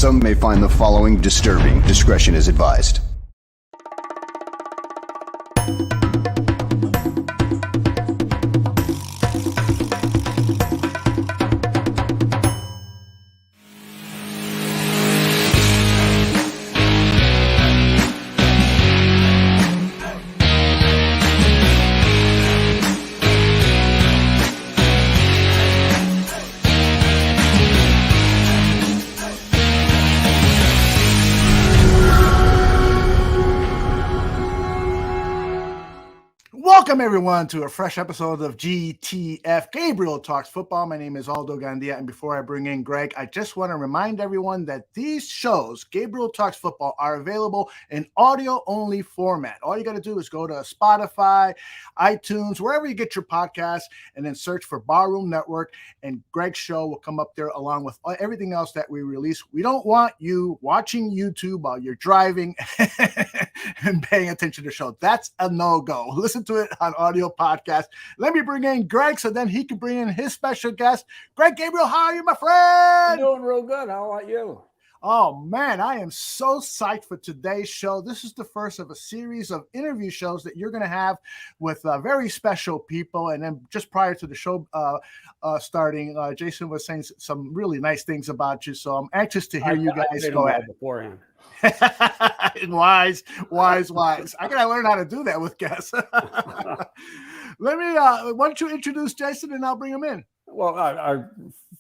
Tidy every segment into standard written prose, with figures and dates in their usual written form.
Some may find the following disturbing. Discretion is advised. Welcome, everyone, to a fresh episode of GTF Gabriel Talks Football. My name is Aldo Gandia, and before I bring in Greg, I just want to remind everyone that these shows, Gabriel Talks Football, are available in audio-only format. All you got to do is go to Spotify, iTunes, wherever you get your podcasts, and then search for Barroom Network, and Greg's show will come up there along with everything else that we release. We don't want you watching YouTube while you're driving and paying attention to the show. That's a no-go. Listen to it on audio podcast. Let me bring in Greg so then he can bring in his special guest. Greg Gabriel, how are you, my friend? I'm doing real good. How about you? Oh, man, I am so psyched for today's show. This is the first of a series of interview shows that you're going to have with very special people. And then just prior to the show starting, Jason was saying some really nice things about you. So I'm anxious to hear you guys go at it. Beforehand. Wise. I gotta learn how to do that with guests. Why don't you introduce Jason and I'll bring him in. Well, our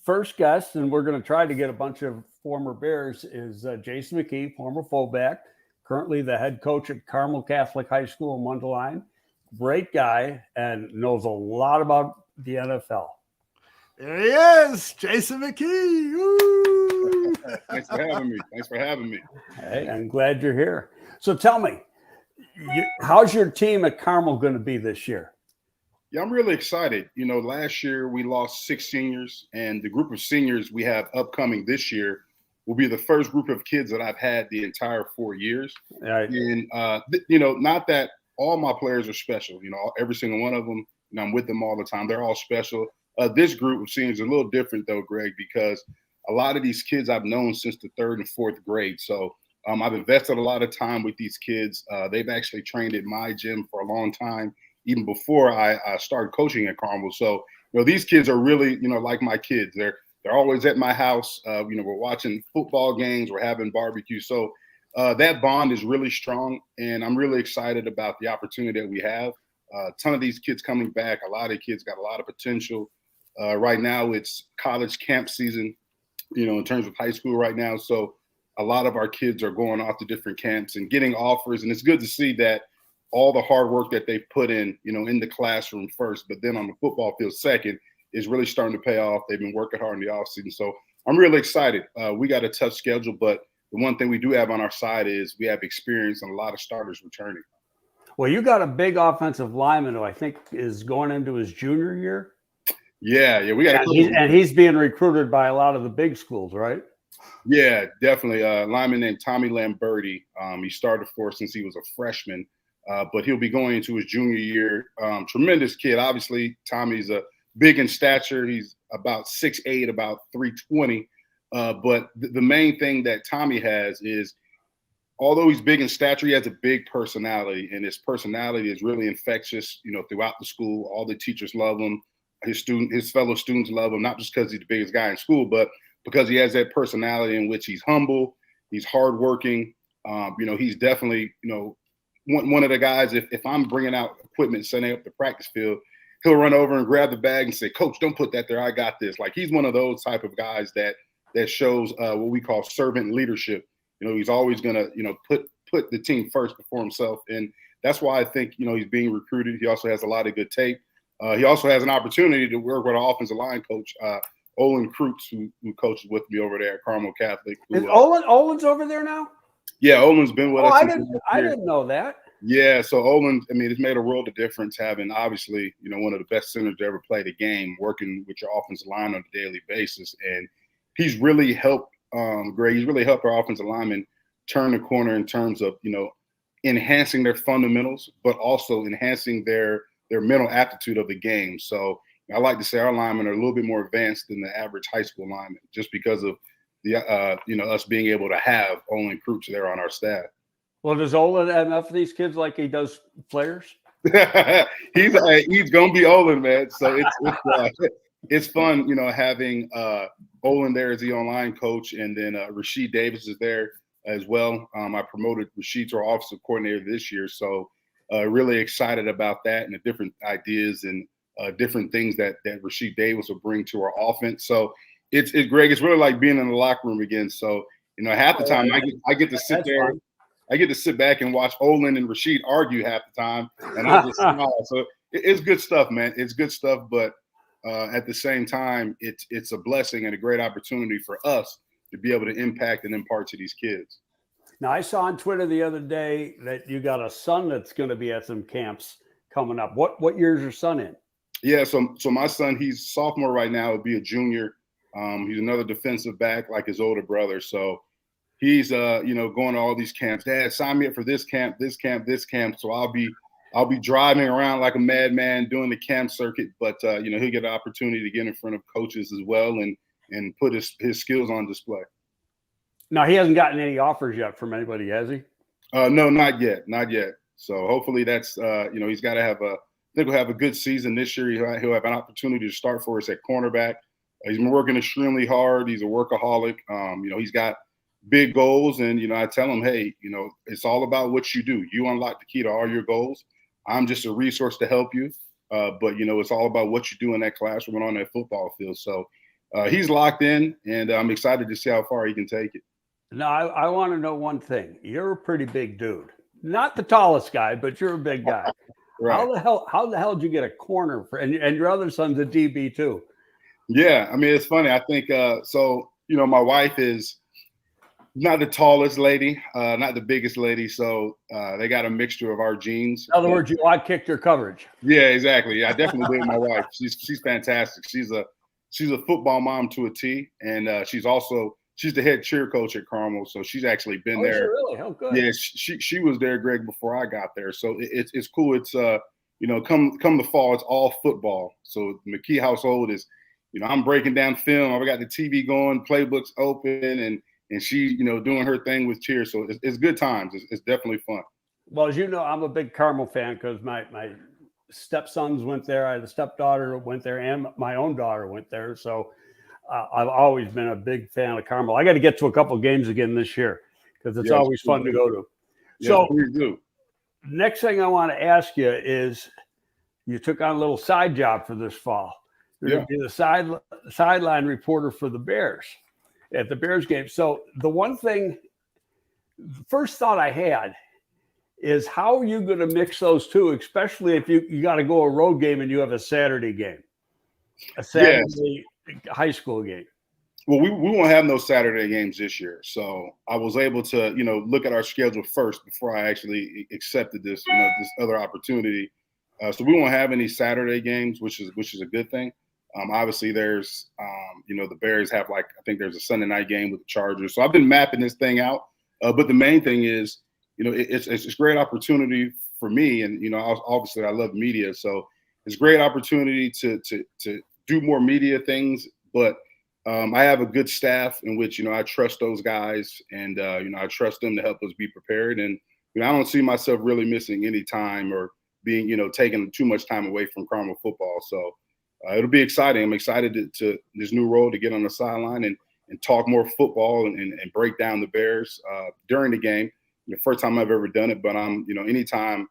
first guest, and we're going to try to get a bunch of former Bears, is Jason McKie, former fullback, currently the head coach at Carmel Catholic High School in Mundelein. Great guy and knows a lot about the NFL. There he is, Jason McKie. Woo! Thanks for having me. Hey, I'm glad you're here. So tell me, how's your team at Carmel going to be this year? Yeah, I'm really excited. You know, last year we lost 6 seniors, and the group of seniors we have upcoming this year will be the first group of kids that I've had the entire 4 years. Right. And, not that all my players are special, every single one of them, and I'm with them all the time. They're all special. This group of seniors is a little different, though, Greg, because a lot of these kids I've known since the 3rd and 4th grade. So I've invested a lot of time with these kids. They've actually trained at my gym for a long time, even before I started coaching at Carmel. So, these kids are really, like my kids. They're always at my house. We're watching football games. We're having barbecue. So that bond is really strong, and I'm really excited about the opportunity that we have. A ton of these kids coming back. A lot of kids got a lot of potential. Right now, it's college camp season, in terms of high school right now. So a lot of our kids are going off to different camps and getting offers. And it's good to see that all the hard work that they've put in the classroom first, but then on the football field second, is really starting to pay off. They've been working hard in the offseason. So I'm really excited. We got a tough schedule, but the one thing we do have on our side is we have experience and a lot of starters returning. Well, you got a big offensive lineman who I think is going into his junior year. Yeah, we got. And he's being recruited by a lot of the big schools, right? Yeah, definitely. A lineman named Tommy Lamberti. He started for us since he was a freshman, but he'll be going into his junior year. Tremendous kid. Obviously, Tommy's big in stature. He's about 6'8", about 320. But the main thing that Tommy has is, although he's big in stature, he has a big personality, and his personality is really infectious. Throughout the school, all the teachers love him. His fellow students love him, not just because he's the biggest guy in school, but because he has that personality in which he's humble, he's hardworking. He's definitely, one of the guys, if I'm bringing out equipment, setting up the practice field, he'll run over and grab the bag and say, "Coach, don't put that there. I got this." Like, he's one of those type of guys that shows what we call servant leadership. He's always going to, put the team first before himself. And that's why I think, he's being recruited. He also has a lot of good tape. He also has an opportunity to work with our offensive line coach, Olin Kreutz, who coaches with me over there at Carmel Catholic. Is Olin's over there now? Yeah, Olin's been with us. I didn't know that. Yeah, so Olin, it's made a world of difference having, obviously, one of the best centers to ever play the game, working with your offensive line on a daily basis. And he's really helped, Greg, he's really helped our offensive linemen turn the corner in terms of, enhancing their fundamentals, but also enhancing their mental aptitude of the game. So I like to say our linemen are a little bit more advanced than the average high school lineman, just because of us being able to have Olin Kroops there on our staff. Well, does Olin MF these kids like he does players? He's gonna be Olin, man. So it's fun, having Olin there as the online coach, and then Rasheed Davis is there as well. I promoted Rasheed to our offensive coordinator this year, so really excited about that and the different ideas and different things that Rasheed Davis will bring to our offense. So it's Greg. It's really like being in the locker room again. So half the time I get to sit there. Fun. I get to sit back and watch Olin and Rasheed argue half the time, and I just smile. So it's good stuff, man. It's good stuff, but at the same time, it's a blessing and a great opportunity for us to be able to impact and impart to these kids. Now, I saw on Twitter the other day that you got a son that's going to be at some camps coming up. What year is your son in? Yeah, so my son, he's sophomore right now. He'll be a junior. He's another defensive back like his older brother. So he's going to all these camps. Dad, sign me up for this camp, this camp, this camp. So I'll be driving around like a madman doing the camp circuit. But he'll get an opportunity to get in front of coaches as well and put his skills on display. Now, he hasn't gotten any offers yet from anybody, has he? No, not yet. So hopefully that's he's got to have I think we'll have a good season this year. He'll have an opportunity to start for us at cornerback. He's been working extremely hard. He's a workaholic. He's got big goals, and I tell him, hey, it's all about what you do. You unlock the key to all your goals. I'm just a resource to help you, but it's all about what you do in that classroom and on that football field. So he's locked in, and I'm excited to see how far he can take it. Now, I want to know one thing. You're a pretty big dude. Not the tallest guy, but you're a big guy. Right. How the hell did you get a corner for, and your other son's a DB too? Yeah, I mean, it's funny. I think my wife is not the tallest lady, not the biggest lady. So they got a mixture of our genes. In other words, you kicked your coverage. Yeah, exactly. Yeah, I definitely did with my wife. She's fantastic. She's a football mom to a T, and she's the head cheer coach at Carmel. So she's actually been there. Really? How good. Yeah, she was there, Greg, before I got there. So it's cool. It's come the fall, it's all football. So the McKee household is, I'm breaking down film. I've got the TV going, playbooks open, and she, doing her thing with cheer. So it's good times. It's definitely fun. Well, as you know, I'm a big Carmel fan because my stepsons went there. I had a stepdaughter who went there, and my own daughter went there. So I've always been a big fan of Carmel. I got to get to a couple of games again this year because it's always fun to go to. So next thing I want to ask you is, you took on a little side job for this fall. You're going to be the sideline reporter for the Bears at the Bears game. So the first thought I had is, how are you going to mix those two, especially if you got to go a road game and you have a Saturday game, a Saturday high school game? Well, we won't have no Saturday games this year. So I was able to, look at our schedule first before I actually accepted this, this other opportunity. So we won't have any Saturday games, which is a good thing. Obviously there's, the Bears have I think there's a Sunday night game with the Chargers. So I've been mapping this thing out. But the main thing is, it's a great opportunity for me. And, obviously I love media. So it's a great opportunity to do more media things. But I have a good staff in which, I trust those guys, and, I trust them to help us be prepared. And, I don't see myself really missing any time or being, taking too much time away from Carmel football. So it'll be exciting. I'm excited to this new role, to get on the sideline and talk more football and break down the Bears during the game. The first time I've ever done it, but I'm, anytime,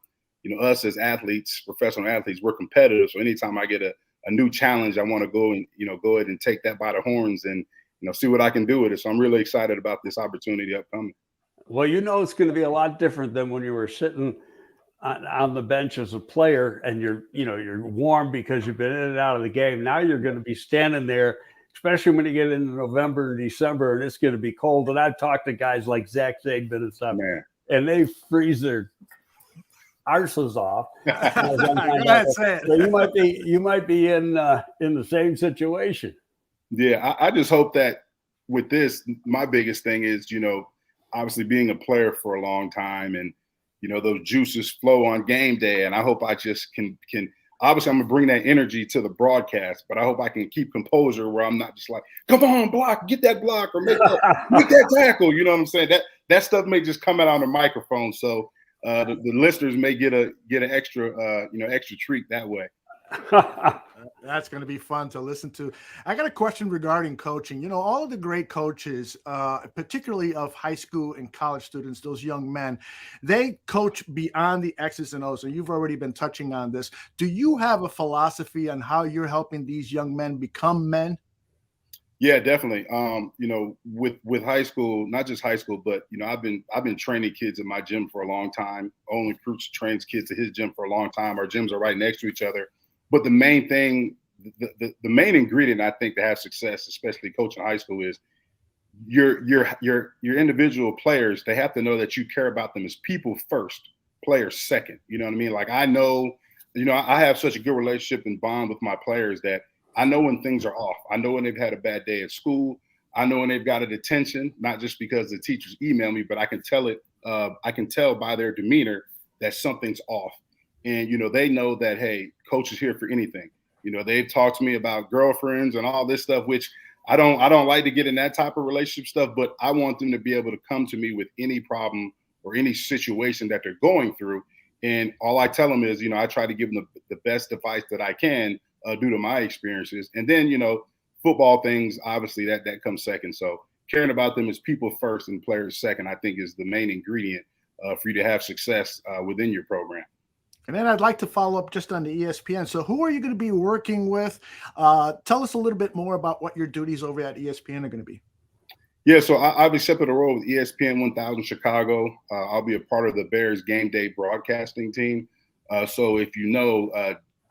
us as athletes, professional athletes, we're competitive. So anytime I get a new challenge, I want to go and, go ahead and take that by the horns and, see what I can do with it. So I'm really excited about this opportunity upcoming. Well, it's going to be a lot different than when you were sitting on the bench as a player and you're warm because you've been in and out of the game. Now you're going to be standing there, especially when you get into November and December, and it's going to be cold. And I've talked to guys like Zach Zaidman and stuff, and they freeze their arses off. So you might be in the same situation. Yeah, I just hope that with this, my biggest thing is, obviously being a player for a long time, and those juices flow on game day. And I hope I just can obviously I'm gonna bring that energy to the broadcast, but I hope I can keep composure where I'm not just like, come on, block, get that block, or make that tackle. You know what I'm saying? That stuff may just come out on the microphone. So the listeners may get an extra extra treat that way. That's going to be fun to listen to. I got a question regarding coaching. You know, all of the great coaches, particularly of high school and college students, those young men, they coach beyond the X's and O's. And you've already been touching on this. Do you have a philosophy on how you're helping these young men become men? Yeah, definitely. With high school, not just high school, but I've been training kids in my gym for a long time. Only Fruits trains kids at his gym for a long time. Our gyms are right next to each other. But the main thing, the main ingredient, I think, to have success, especially coaching high school, is your individual players. They have to know that you care about them as people first, players second. You know what I mean? Like I know, I have such a good relationship and bond with my players that I know when things are off. I know when they've had a bad day at school. I know when they've got a detention, not just because the teachers email me, but I can tell it. I can tell by their demeanor that something's off. And, they know that, hey, coach is here for anything. They've talked to me about girlfriends and all this stuff, which I don't like to get in that type of relationship stuff, but I want them to be able to come to me with any problem or any situation that they're going through. And all I tell them is, I try to give them the best advice that I can due to my experiences. And then, football things, obviously that comes second. So caring about them as people first and players second, I think is the main ingredient for you to have success within your program. And then I'd like to follow up just on the ESPN. So who are you going to be working with? Tell us a little bit more about what your duties over at ESPN are going to be. Yeah, so I've accepted a role with ESPN 1000 Chicago. I'll be a part of the Bears game day broadcasting team. So if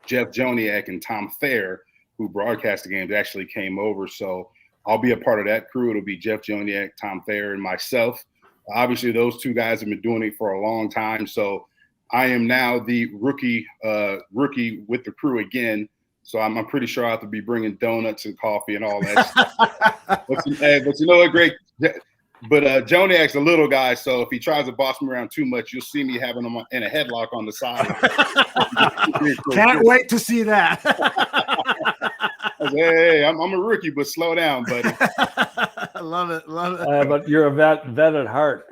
Jeff Joniak and Tom Thayer, who broadcast the games, actually came over. So I'll be a part of that crew. It'll be Jeff Joniak, Tom Thayer, and myself. Obviously, those two guys have been doing it for a long time. So I am now the rookie with the crew again. So I'm pretty sure I have to be bringing donuts and coffee and all that stuff. But you know what, Greg? But Joniak's a little guy, so if he tries to boss me around too much, you'll see me having him in a headlock on the side. Can't wait to see that. I said, hey, I'm a rookie, but slow down, buddy. I love it. But you're a vet at heart.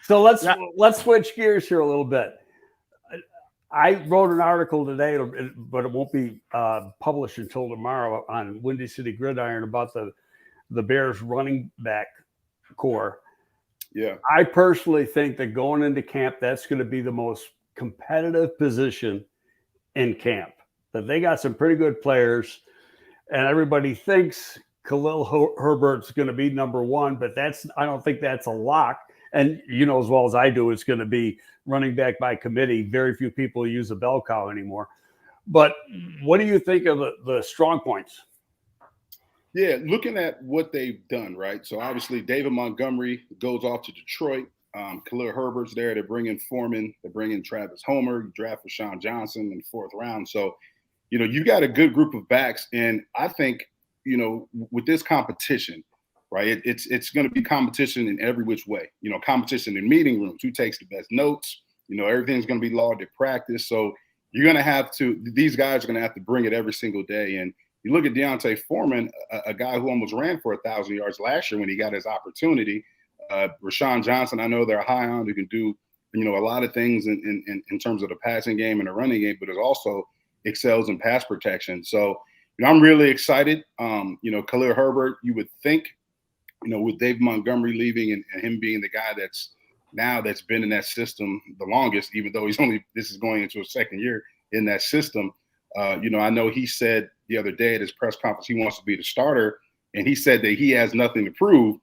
So let's switch gears here a little bit. I wrote an article today, but it won't be published until tomorrow on Windy City Gridiron about the Bears running back core. Yeah, I personally think that going into camp, that's going to be the most competitive position in camp. That they got some pretty good players, and everybody thinks Khalil Herbert's going to be number one, but I don't think that's a lock. And as well as I do, it's going to be running back by committee. Very few people use a bell cow anymore. But what do you think of the strong points? Yeah, looking at what they've done, right? So obviously David Montgomery goes off to Detroit. Khalil Herbert's there. They're bringing Foreman. They're bringing Travis Homer. You draft Rashawn Johnson in the 4th round. So, you got a good group of backs. And I think, with this competition, right, it's going to be competition in every which way. Competition in meeting rooms. Who takes the best notes? Everything's going to be logged at practice. So you're going to have to – these guys are going to have to bring it every single day. And you look at Deontay Foreman, a guy who almost ran for 1,000 yards last year when he got his opportunity. Rashawn Johnson, I know they're high on, who can do, a lot of things in terms of the passing game and the running game, but is also excels in pass protection. So, I'm really excited. Khalil Herbert, you would think, with Dave Montgomery leaving and him being the guy that's been in that system the longest, even though this is going into a second year in that system. I know he said the other day at his press conference he wants to be the starter, and he said that he has nothing to prove.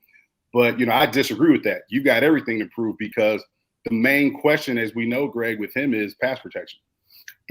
But, I disagree with that. You got everything to prove, because the main question, as we know, Greg, with him is pass protection.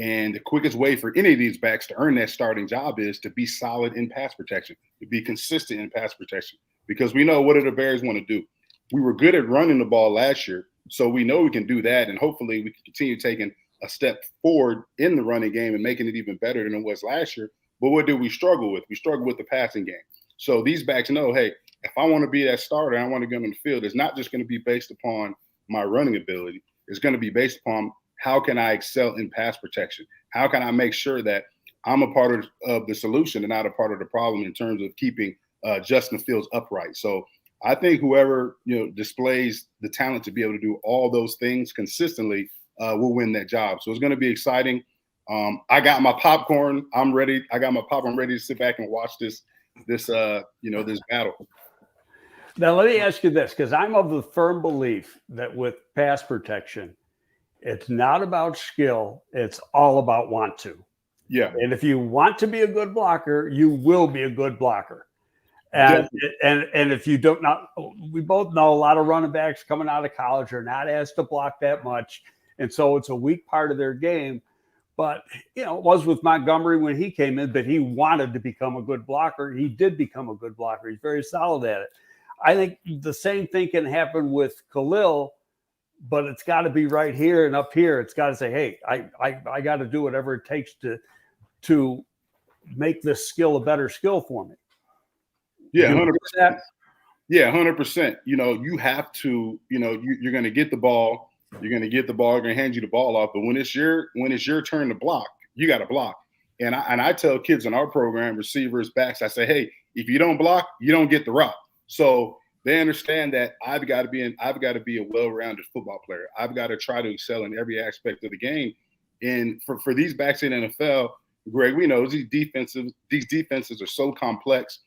And the quickest way for any of these backs to earn that starting job is to be solid in pass protection, to be consistent in pass protection, because we know what do the Bears want to do. We were good at running the ball last year, so we know we can do that, and hopefully we can continue taking a step forward in the running game and making it even better than it was last year. But what do we struggle with? We struggle with the passing game. So these backs know, hey, if I want to be that starter and I want to get on the field, it's not just going to be based upon my running ability. It's going to be based upon how can I excel in pass protection? How can I make sure that I'm a part of the solution and not a part of the problem in terms of keeping Justin Fields upright? So I think whoever displays the talent to be able to do all those things consistently will win that job. So it's going to be exciting. I got my popcorn. I'm ready. I got my popcorn ready to sit back and watch this battle. Now, let me ask you this, because I'm of the firm belief that with pass protection, it's not about skill. It's all about want to. Yeah. And if you want to be a good blocker, you will be a good blocker. And if you don't know, we both know a lot of running backs coming out of college are not asked to block that much. And so it's a weak part of their game. But, it was with Montgomery when he came in, but he wanted to become a good blocker. He did become a good blocker. He's very solid at it. I think the same thing can happen with Khalil, but it's got to be right here and up here. It's got to say, hey, I got to do whatever it takes to make this skill a better skill for me. Yeah, 100%. Yeah, 100%. You have to, you're going to get the ball. You're going to get the ball. They're going to hand you the ball off. But when it's your turn to block, you got to block. And I tell kids in our program, receivers, backs, I say, hey, if you don't block, you don't get the route. So they understand that I've got to be a well-rounded football player. I've got to try to excel in every aspect of the game. And for these backs in the NFL, Greg, we know these defenses are so complex.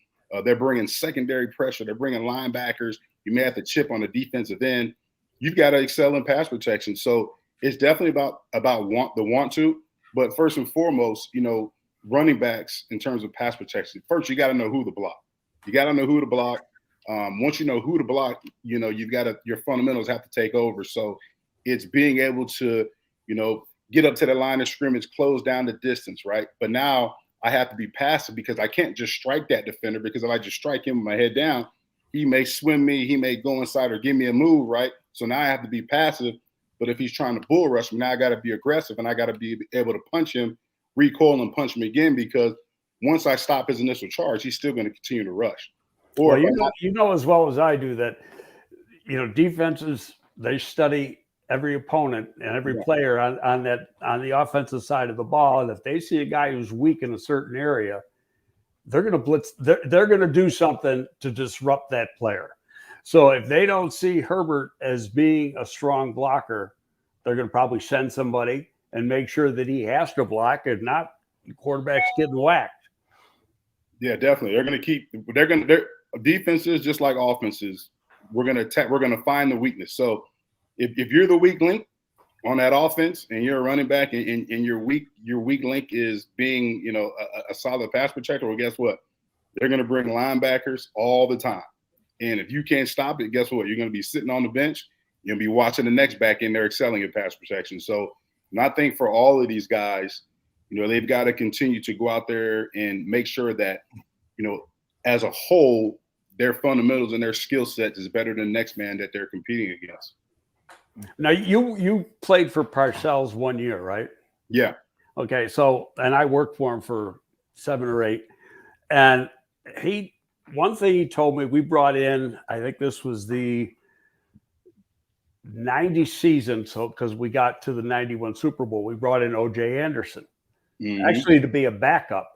They're bringing secondary pressure. They're bringing linebackers. You may have to chip on the defensive end. You've got to excel in pass protection. So it's definitely about want to. But first and foremost, running backs in terms of pass protection. First, you got to know who to block. You got to know who to block. Once you know who to block, your fundamentals have to take over. So it's being able to, get up to the line of scrimmage, close down the distance, right? But now I have to be passive because I can't just strike that defender, because if I just strike him with my head down, he may swim me, he may go inside or give me a move, right? So now I have to be passive. But if he's trying to bull rush me, now I got to be aggressive and I got to be able to punch him, recoil and punch him again, because once I stop his initial charge, he's still going to continue to rush. Or you know as well as I do that, defenses, they study every opponent and every player on the offensive side of the ball. And if they see a guy who's weak in a certain area, they're going to blitz. They're going to do something to disrupt that player. So if they don't see Herbert as being a strong blocker, they're going to probably send somebody and make sure that he has to block. If not, the quarterback's getting whacked. Yeah, definitely. They're going to defenses, just like offenses, we're going to find the weakness. So if you're the weak link on that offense and you're a running back and your weak link is being, a solid pass protector, well, guess what? They're going to bring linebackers all the time. And if you can't stop it, guess what? You're going to be sitting on the bench. You're going to be watching the next back in there excelling at pass protection. So, and I think for all of these guys, they've got to continue to go out there and make sure that, as a whole, their fundamentals and their skill set is better than the next man that they're competing against. Now, you played for Parcells 1 year, right? Yeah. Okay. So, and I worked for him for 7 or 8. And one thing he told me, we brought in, I think this was the 90 season. So, because we got to the 91 Super Bowl, we brought in O.J. Anderson, actually to be a backup,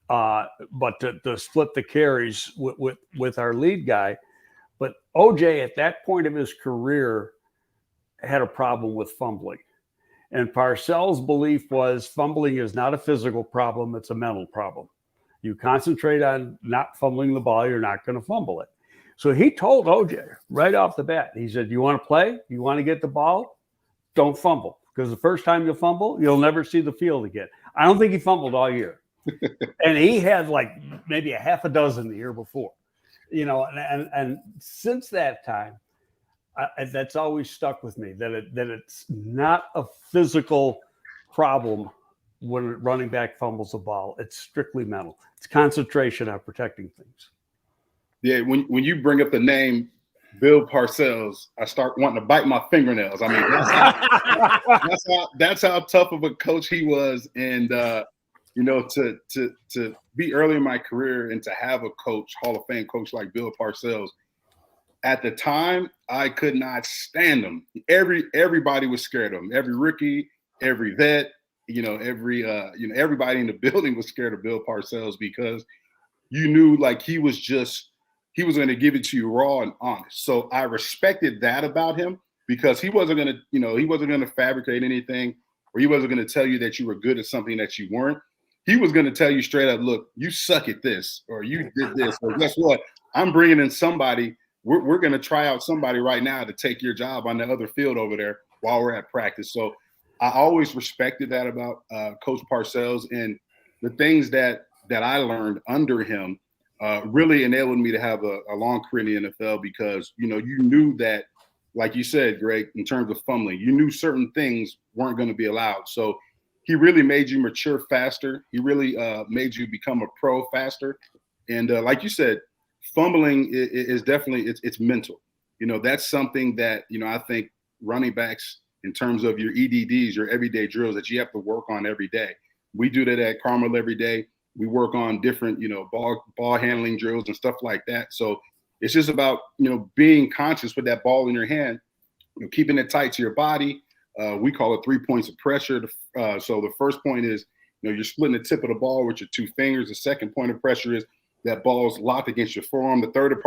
but to split the carries with our lead guy. But O.J. at that point of his career had a problem with fumbling. And Parcells' belief was fumbling is not a physical problem, it's a mental problem. You concentrate on not fumbling the ball, you're not going to fumble it. So he told OJ right off the bat, he said, you want to play? You want to get the ball? Don't fumble. Because the first time you fumble, you'll never see the field again. I don't think he fumbled all year. And he had like maybe a half a dozen the year before. And since that time, that's always stuck with me, that it's not a physical problem when a running back fumbles the ball. It's strictly mental. It's concentration on protecting things. Yeah, when you bring up the name Bill Parcells, I start wanting to bite my fingernails. I mean, that's how tough of a coach he was, and to be early in my career and to have a coach, Hall of Fame coach like Bill Parcells. At the time, I could not stand him. Everybody was scared of him. Every rookie, every vet, everybody in the building was scared of Bill Parcells because you knew like he was going to give it to you raw and honest. So I respected that about him because he wasn't going to fabricate anything, or he wasn't going to tell you that you were good at something that you weren't. He was going to tell you straight up, look, you suck at this, or you did this, or guess what? I'm bringing in somebody. We're going to try out somebody right now to take your job on the other field over there while we're at practice. So I always respected that about Coach Parcells, and the things that I learned under him really enabled me to have a long career in the NFL because, you knew that, like you said, Greg, in terms of fumbling, you knew certain things weren't going to be allowed. So he really made you mature faster. He really made you become a pro faster. And like you said, fumbling is definitely it's mental. That's something that, I think running backs, in terms of your EDDs, your everyday drills that you have to work on every day. We do that at Carmel every day. We work on different, ball handling drills and stuff like that. So it's just about, being conscious with that ball in your hand, keeping it tight to your body. We call it 3 points of pressure. So the first point is, you're splitting the tip of the ball with your two fingers. The second point of pressure is that ball's locked against your forearm. The third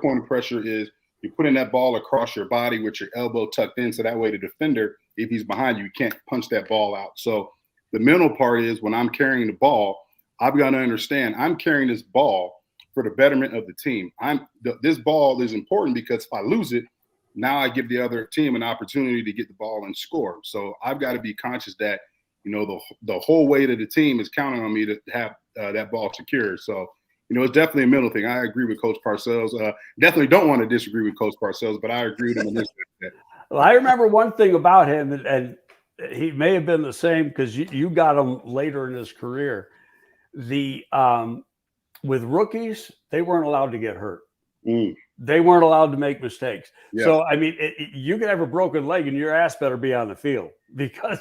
point of pressure is you're putting that ball across your body with your elbow tucked in, so that way the defender, if he's behind you, can't punch that ball out. So the mental part is when I'm carrying the ball, I've got to understand I'm carrying this ball for the betterment of the team. This ball is important because if I lose it, now I give the other team an opportunity to get the ball and score. So I've got to be conscious that, the whole weight of the team is counting on me to have that ball secure. So, it's definitely a mental thing. I agree with Coach Parcells. Definitely don't want to disagree with Coach Parcells, but I agree with him on this. Well, I remember one thing about him, and he may have been the same because you got him later in his career. With rookies, they weren't allowed to get hurt. They weren't allowed to make mistakes. Yeah. So, I mean, you could have a broken leg and your ass better be on the field because,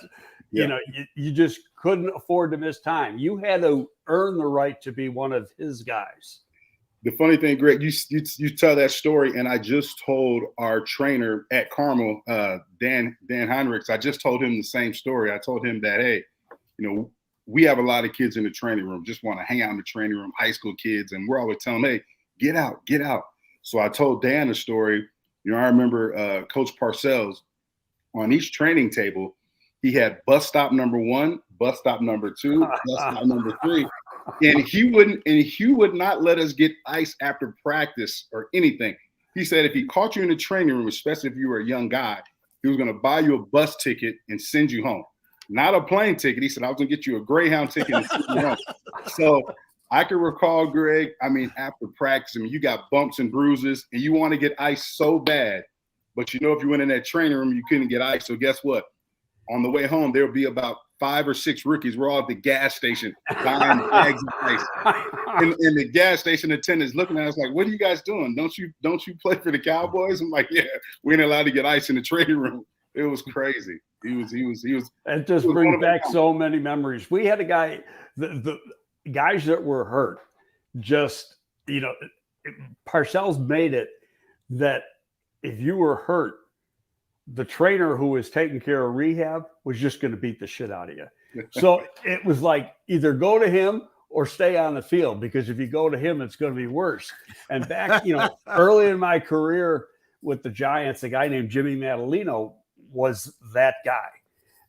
you just couldn't afford to miss time. You had to earn the right to be one of his guys. The funny thing, Greg, you tell that story, and I just told our trainer at Carmel, Dan Heinrichs, I just told him the same story. I told him that, hey, we have a lot of kids in the training room, just want to hang out in the training room, high school kids, and we're always telling them, hey, get out. So I told Dan a story. I remember Coach Parcells on each training table, he had bus stop number 1, bus stop number 2, bus stop number 3. And he would not let us get ice after practice or anything. He said if he caught you in the training room, especially if you were a young guy, he was going to buy you a bus ticket and send you home. Not a plane ticket. He said, I was going to get you a Greyhound ticket and send you home. So I can recall, Greg, after practice, you got bumps and bruises and you want to get ice so bad. But if you went in that training room, you couldn't get ice. So guess what? On the way home, there would be about 5 or 6 rookies. We're all at the gas station buying bags of ice. And the gas station attendants looking at us like, what are you guys doing? Don't you play for the Cowboys? I'm like, yeah, we ain't allowed to get ice in the training room. It was crazy. He was. It just brings back so many memories. We had a guy, the guys that were hurt, just, Parcells made it that if you were hurt, the trainer who was taking care of rehab was just going to beat the shit out of you. So it was like either go to him or stay on the field, because if you go to him, it's going to be worse. And back, early in my career with the Giants, a guy named Jimmy Matalino was that guy.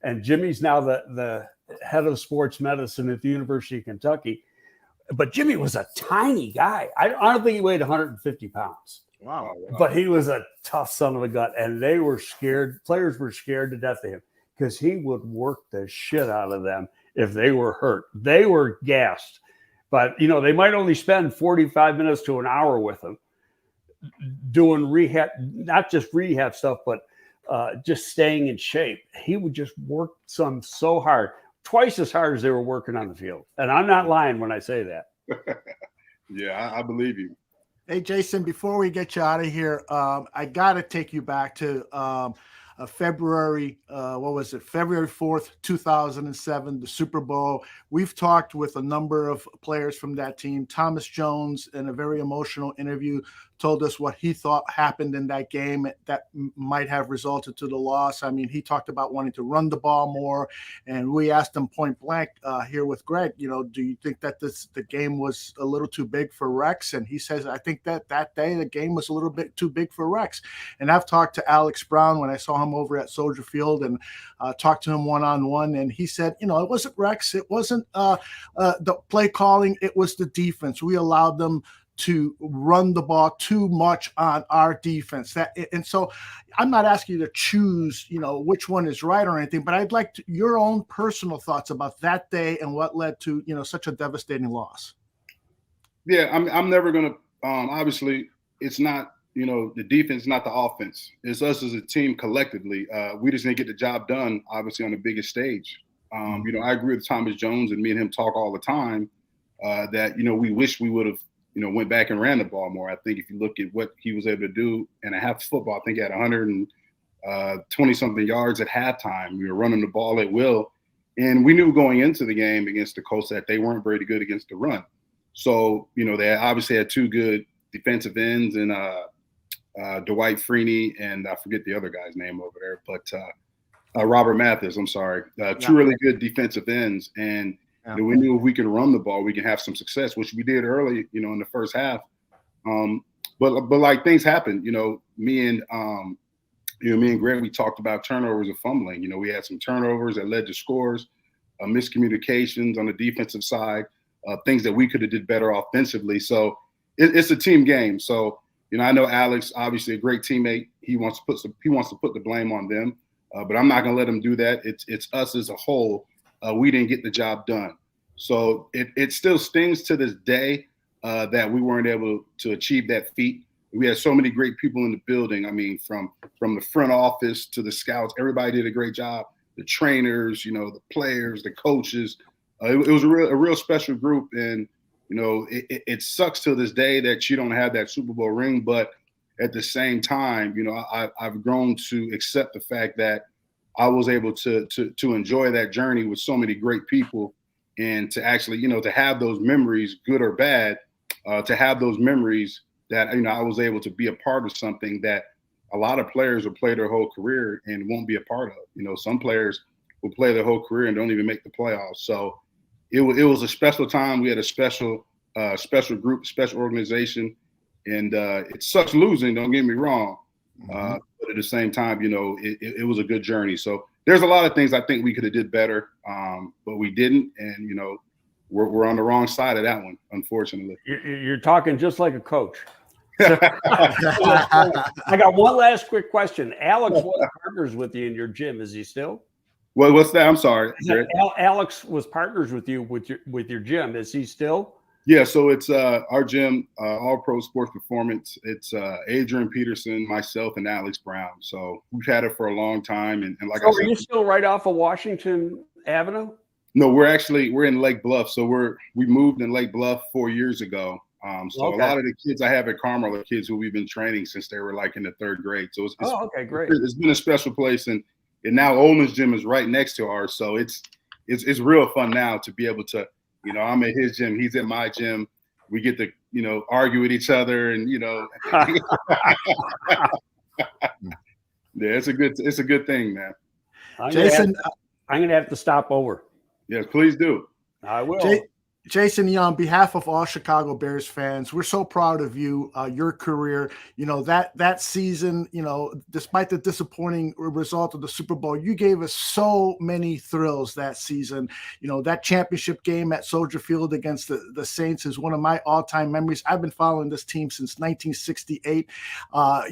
And Jimmy's now the head of sports medicine at the University of Kentucky. But Jimmy was a tiny guy. I don't think he weighed 150 pounds. Wow. But he was a tough son of a gut, and they were scared. Players were scared to death of him because he would work the shit out of them if they were hurt. They were gassed. But, they might only spend 45 minutes to an hour with him doing rehab, not just rehab stuff, but just staying in shape. He would just work some so hard, twice as hard as they were working on the field. And I'm not lying when I say that. Yeah, I believe you. Hey, Jason, before we get you out of here, I got to take you back to February 4th, 2007, the Super Bowl. We've talked with a number of players from that team. Thomas Jones, in a very emotional interview, told us what he thought happened in that game that might have resulted to the loss. I mean, he talked about wanting to run the ball more, and we asked him point blank here with Greg, do you think that the game was a little too big for Rex? And he says, I think that day the game was a little bit too big for Rex. And I've talked to Alex Brown when I saw him over at Soldier Field and talked to him one-on-one, and he said, it wasn't Rex, it wasn't the play calling, it was the defense. We allowed them to run the ball too much on our defense. And so I'm not asking you to choose, which one is right or anything, but I'd like your own personal thoughts about that day and what led to, such a devastating loss. Yeah, I'm never going to, obviously it's not, the defense, not the offense. It's us as a team collectively. We just didn't get the job done, obviously, on the biggest stage. I agree with Thomas Jones, and me and him talk all the time that, we wish we would have, went back and ran the ball more. I think if you look at what he was able to do in a half football, I think he had 120-something yards at halftime. We were running the ball at will. And we knew going into the game against the Colts that they weren't very good against the run. So, they obviously had two good defensive ends and Dwight Freeney and I forget the other guy's name over there, but Robert Mathis, I'm sorry. Two really good defensive ends. And we knew if we could run the ball, we can have some success, which we did early, in the first half. But like things happened, me and Greg, we talked about turnovers and fumbling. We had some turnovers that led to scores, miscommunications on the defensive side, things that we could have did better offensively. So it's a team game. So, I know Alex, obviously a great teammate. He wants to put the blame on them, but I'm not going to let him do that. It's us as a whole. We didn't get the job done. So it still stings to this day that we weren't able to achieve that feat. We had so many great people in the building. I mean, from the front office to the scouts, everybody did a great job. The trainers, the players, the coaches. It was a real special group. And, it sucks to this day that you don't have that Super Bowl ring. But at the same time, I've grown to accept the fact that I was able to enjoy that journey with so many great people, and to actually, to have those memories, good or bad, to have those memories that, I was able to be a part of something that a lot of players will play their whole career and won't be a part of. Some players will play their whole career and don't even make the playoffs. So it was a special time. We had a special group, special organization, and it sucks losing, don't get me wrong. But at the same time, it was a good journey. So there's a lot of things I think we could have did better, but we didn't. And, we're on the wrong side of that one, unfortunately. You're talking just like a coach. I got one last quick question. Alex was partners with you in your gym. Is he still? Well, what's that? I'm sorry. Alex was partners with you with your gym. Is he still? Yeah, so it's our gym, All Pro Sports Performance. It's Adrian Peterson, myself, and Alex Brown. So we've had it for a long time. And like I said, are you still right off of Washington Avenue? No, we're in Lake Bluff. So we moved in Lake Bluff 4 years ago. So okay. A lot of the kids I have at Carmel are kids who we've been training since they were like in the third grade. So it's okay, great. It's been a special place, and now Olin's gym is right next to ours. So it's real fun now to be able to. I'm at his gym, he's at my gym. We get to, argue with each other, and yeah, it's a good thing, man. Jason, I'm gonna have to stop over. Yes, please do. I will. Jason, on behalf of all Chicago Bears fans, we're so proud of you, your career. That season, despite the disappointing result of the Super Bowl, you gave us so many thrills that season. That championship game at Soldier Field against the Saints is one of my all-time memories. I've been following this team since 1968.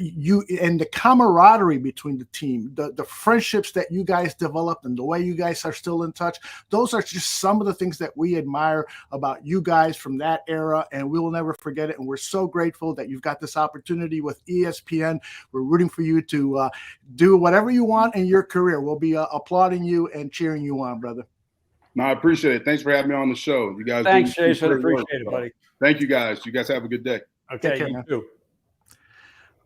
You and the camaraderie between the team, the friendships that you guys developed, and the way you guys are still in touch. Those are just some of the things that we admire about you guys from that era, and we will never forget it. And we're so grateful that you've got this opportunity with ESPN. We're rooting for you to do whatever you want in your career. We'll be applauding you and cheering you on, brother. No, I appreciate it. Thanks for having me on the show. You guys. Thanks, Jason. Appreciate it, buddy. Thank you guys. You guys have a good day. Okay, you too.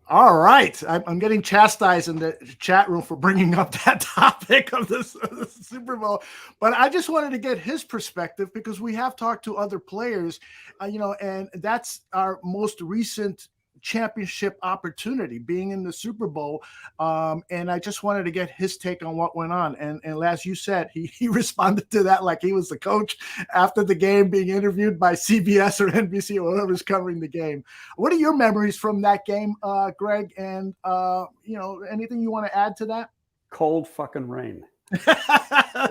All right. I'm getting chastised in the chat room for bringing up that topic of this Super Bowl, but I just wanted to get his perspective because we have talked to other players, and that's our most recent championship opportunity, being in the Super Bowl. And I just wanted to get his take on what went on. And as you said, he responded to that like he was the coach after the game, being interviewed by CBS or NBC or whoever's covering the game. What are your memories from that game, Greg? And anything you want to add to that? Cold fucking rain.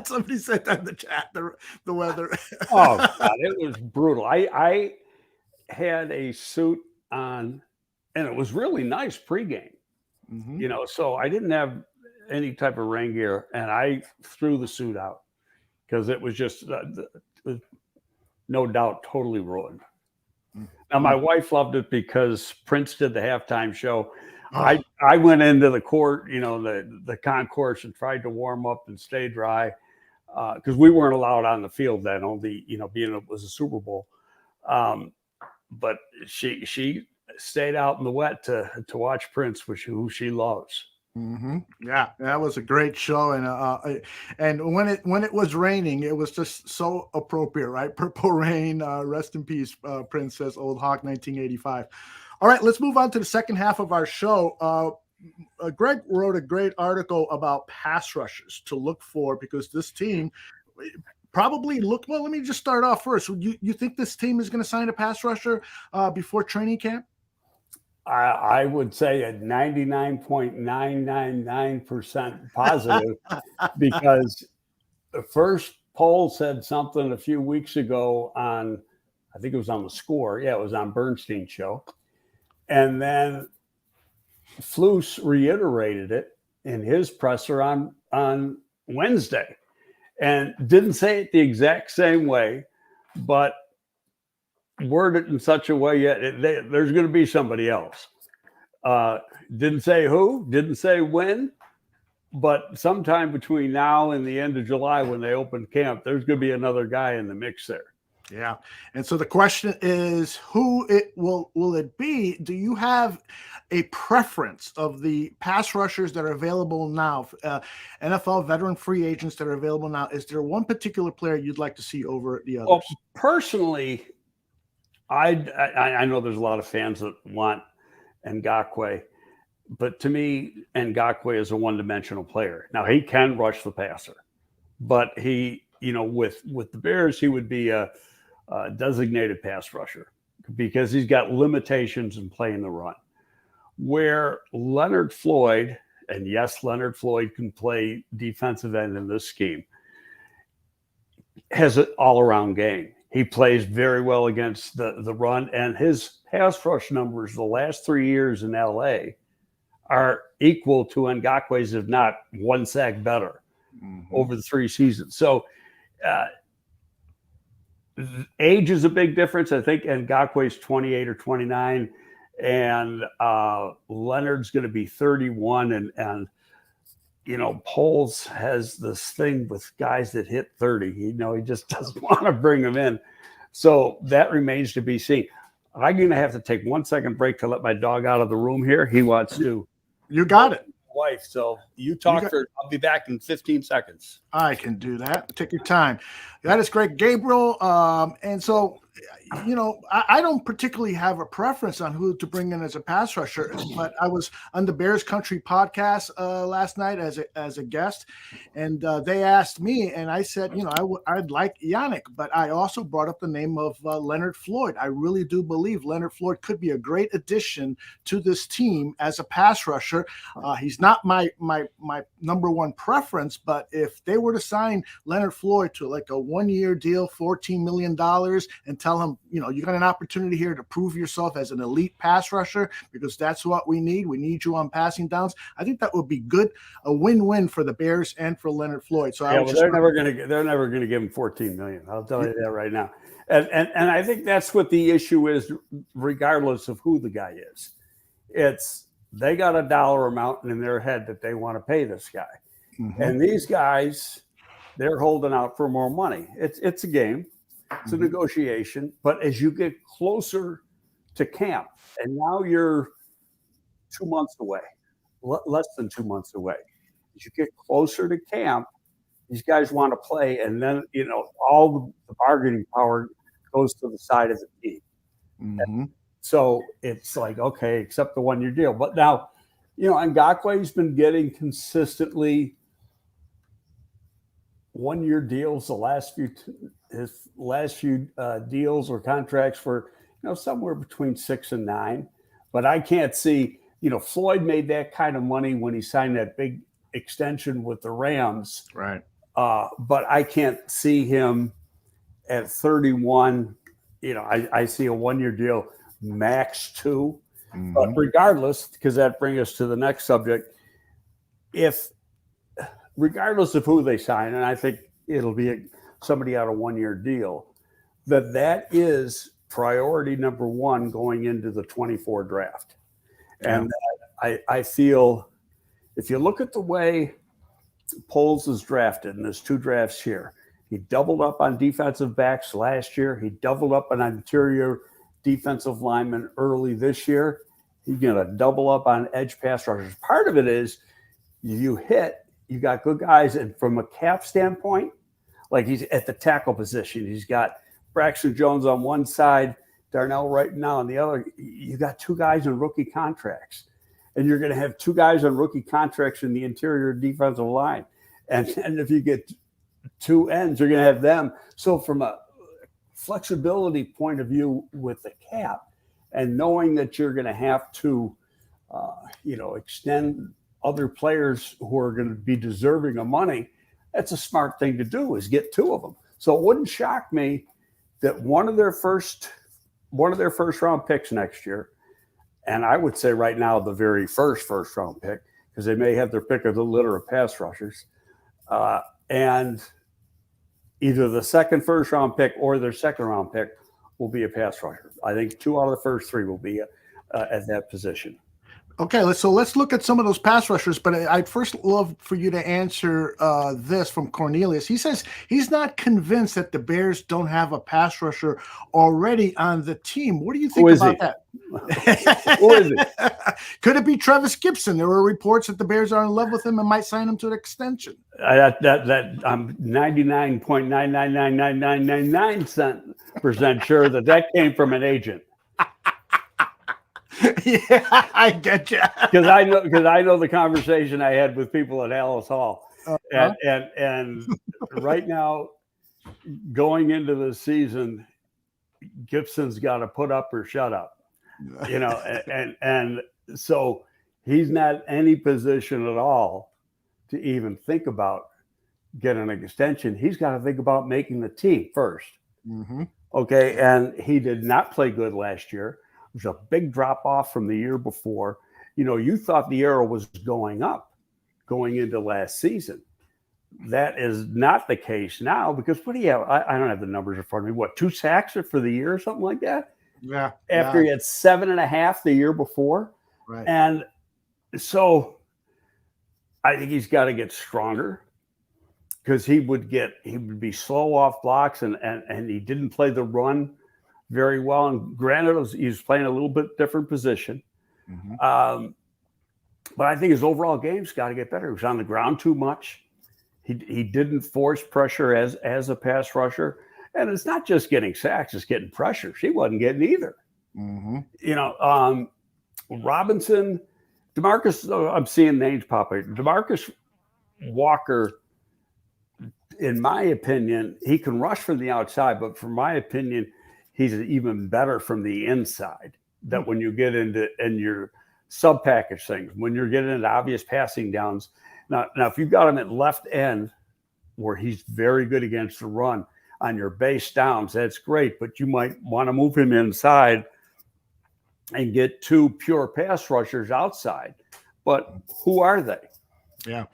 Somebody said that in the chat. The weather. Oh God, it was brutal. I had a suit on, and it was really nice pregame. Mm-hmm. So I didn't have any type of rain gear, and I threw the suit out because it was just, no doubt, totally ruined. Mm-hmm. Now, my wife loved it because Prince did the halftime show. Oh. I went into the court, the concourse, and tried to warm up and stay dry because we weren't allowed on the field then, only, being it was a Super Bowl. But she stayed out in the wet to watch Prince, who she loves. Mm-hmm. Yeah, that was a great show, and when it was raining, it was just so appropriate, right? Purple Rain, rest in peace, Prince, says Old Hawk, 1985. All right, let's move on to the second half of our show. Greg wrote a great article about pass rushers to look for because this team probably well, let me just start off first. You think this team is going to sign a pass rusher before training camp? I would say at 99.999% positive because the first poll said something a few weeks ago on, I think it was on The Score. Yeah, it was on Bernstein's show. And then Flus reiterated it in his presser on Wednesday. And didn't say it the exact same way, but worded in such a way there's going to be somebody else. Didn't say who, didn't say when, but sometime between now and the end of July when they open camp, there's going to be another guy in the mix there. Yeah. And so the question is, who will it be? Do you have a preference of the pass rushers that are available now, NFL veteran free agents that are available now? Is there one particular player you'd like to see over the others? Well, personally, I know there's a lot of fans that want Ngakoue, but to me, Ngakoue is a one-dimensional player. Now, he can rush the passer, but he, with the Bears, he would be a designated pass rusher because he's got limitations in playing the run. Where Leonard Floyd, and yes, Leonard Floyd can play defensive end in this scheme, has an all-around game. He plays very well against the run, and his pass rush numbers the last 3 years in LA are equal to Ngakoue's, if not one sack better over the 3 seasons. So age is a big difference. I think Ngakoue's 28 or 29, and Leonard's going to be 31, and Poles has this thing with guys that hit 30. He just doesn't want to bring them in. So that remains to be seen. I'm going to have to take 1 second break to let my dog out of the room here. He wants to. You got it. Wife. So you talk I'll be back in 15 seconds. I can do that. Take your time. That is Greg Gabriel. And so, I don't particularly have a preference on who to bring in as a pass rusher, but I was on the Bears Country podcast last night as a guest, and they asked me, and I said, I'd like Yannick, but I also brought up the name of Leonard Floyd. I really do believe Leonard Floyd could be a great addition to this team as a pass rusher. He's not my number one preference, but if they were to sign Leonard Floyd to like a 1-year deal, $14 million, and tell him, you got an opportunity here to prove yourself as an elite pass rusher because that's what we need. We need you on passing downs. I think that would be good, a win-win for the Bears and for Leonard Floyd. So they're never going to give him $14 million. I'll tell you that right now. And I think that's what the issue is, regardless of who the guy is. It's they got a dollar amount in their head that they want to pay this guy. Mm-hmm. And these guys, they're holding out for more money. It's a game. It's a negotiation. But as you get closer to camp, and now you're 2 months away, less than 2 months away. As you get closer to camp, these guys want to play, and then all the bargaining power goes to the side of the team. Mm-hmm. So it's like, okay, accept the 1-year deal. But now, Ngakwe's been getting consistently 1-year deals. His last few deals or contracts for somewhere between 6 and 9. But I can't see. Floyd made that kind of money when he signed that big extension with the Rams. Right. But I can't see him at 31. I see a 1-year deal, max 2. Mm-hmm. But regardless, because that brings us to the next subject, regardless of who they sign, and I think it'll be somebody out of 1-year deal, that is priority number 1 going into the 24 draft. Yeah. And I feel if you look at the way Poles is drafted, and there's 2 drafts here, he doubled up on defensive backs last year. He doubled up on interior defensive linemen early this year. He's going to double up on edge pass rushers. Part of it is you got good guys. And from a cap standpoint, like he's at the tackle position, he's got Braxton Jones on one side, Darnell right now on the other. You got 2 guys on rookie contracts. And you're going to have 2 guys on rookie contracts in the interior defensive line. And if you get 2 ends, you're going to have them. So from a flexibility point of view with the cap and knowing that you're going to have to, extend other players who are going to be deserving of money, that's a smart thing to do is get 2 of them. So it wouldn't shock me that one of their first round picks next year, and I would say right now the very first round pick, because they may have their pick of the litter of pass rushers, and either the second first round pick or their second round pick will be a pass rusher. I think 2 out of the first 3 will be at that position. Okay, so let's look at some of those pass rushers, but I'd first love for you to answer this from Cornelius. He says he's not convinced that the Bears don't have a pass rusher already on the team. What do you think about that? Who is it? Could it be Travis Gibson? There were reports that the Bears are in love with him and might sign him to an extension. I'm 99.9999999% sure that came from an agent. Yeah, I get you. Because I know the conversation I had with people at Alice Hall, and right now, going into the season, Gibson's got to put up or shut up, and so he's not in any position at all to even think about getting an extension. He's got to think about making the team first. Mm-hmm. Okay, and he did not play good last year. It was a big drop off from the year before. You thought the arrow was going up going into last season. That is not the case now because what do you have? I don't have the numbers in front of me. What, 2 sacks for the year or something like that? Yeah. After he had 7.5 the year before. Right. And so I think he's got to get stronger because he would be slow off blocks and he didn't play the run very well. And granted, he was playing a little bit different position. Mm-hmm. But I think his overall game's got to get better. He was on the ground too much. He didn't force pressure as a pass rusher. And it's not just getting sacks, it's getting pressures. He wasn't getting either. Mm-hmm. Robinson, DeMarcus, I'm seeing names pop up. DeMarcus Walker, in my opinion, he can rush from the outside, but from my opinion, he's even better from the inside. That when you get into and your sub package things, when you're getting into obvious passing downs. Now if you've got him at left end, where he's very good against the run on your base downs, that's great. But you might want to move him inside and get 2 pure pass rushers outside. But who are they? Yeah.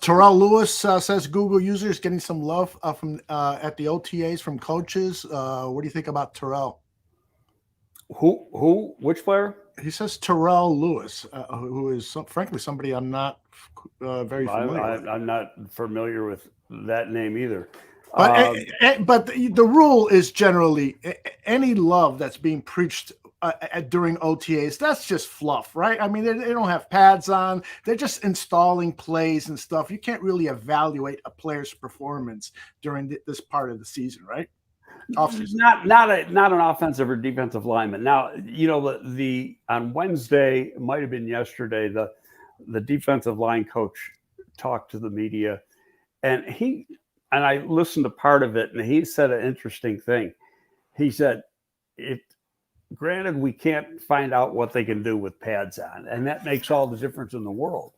Terrell Lewis says Google users getting some love from at the OTAs from coaches. What do you think about Terrell? Who? Which player? He says Terrell Lewis, who is frankly somebody I'm not very familiar with. I'm not familiar with that name either. But the rule is generally any love that's being preached during OTAs, that's just fluff, right? I mean, they don't have pads on. They're just installing plays and stuff. You can't really evaluate a player's performance during this part of the season, right? Not an offensive or defensive lineman. Now, the on Wednesday, it might have been yesterday, the defensive line coach talked to the media, and I listened to part of it, and he said an interesting thing. He said, granted, we can't find out what they can do with pads on, and that makes all the difference in the world.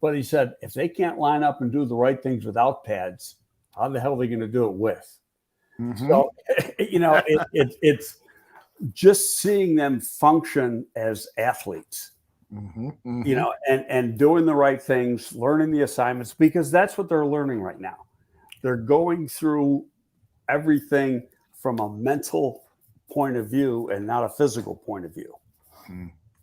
But he said, if they can't line up and do the right things without pads, how the hell are they going to do it with? Mm-hmm. So, it's just seeing them function as athletes, and doing the right things, learning the assignments, because that's what they're learning right now. They're going through everything from a mental point of view and not a physical point of view.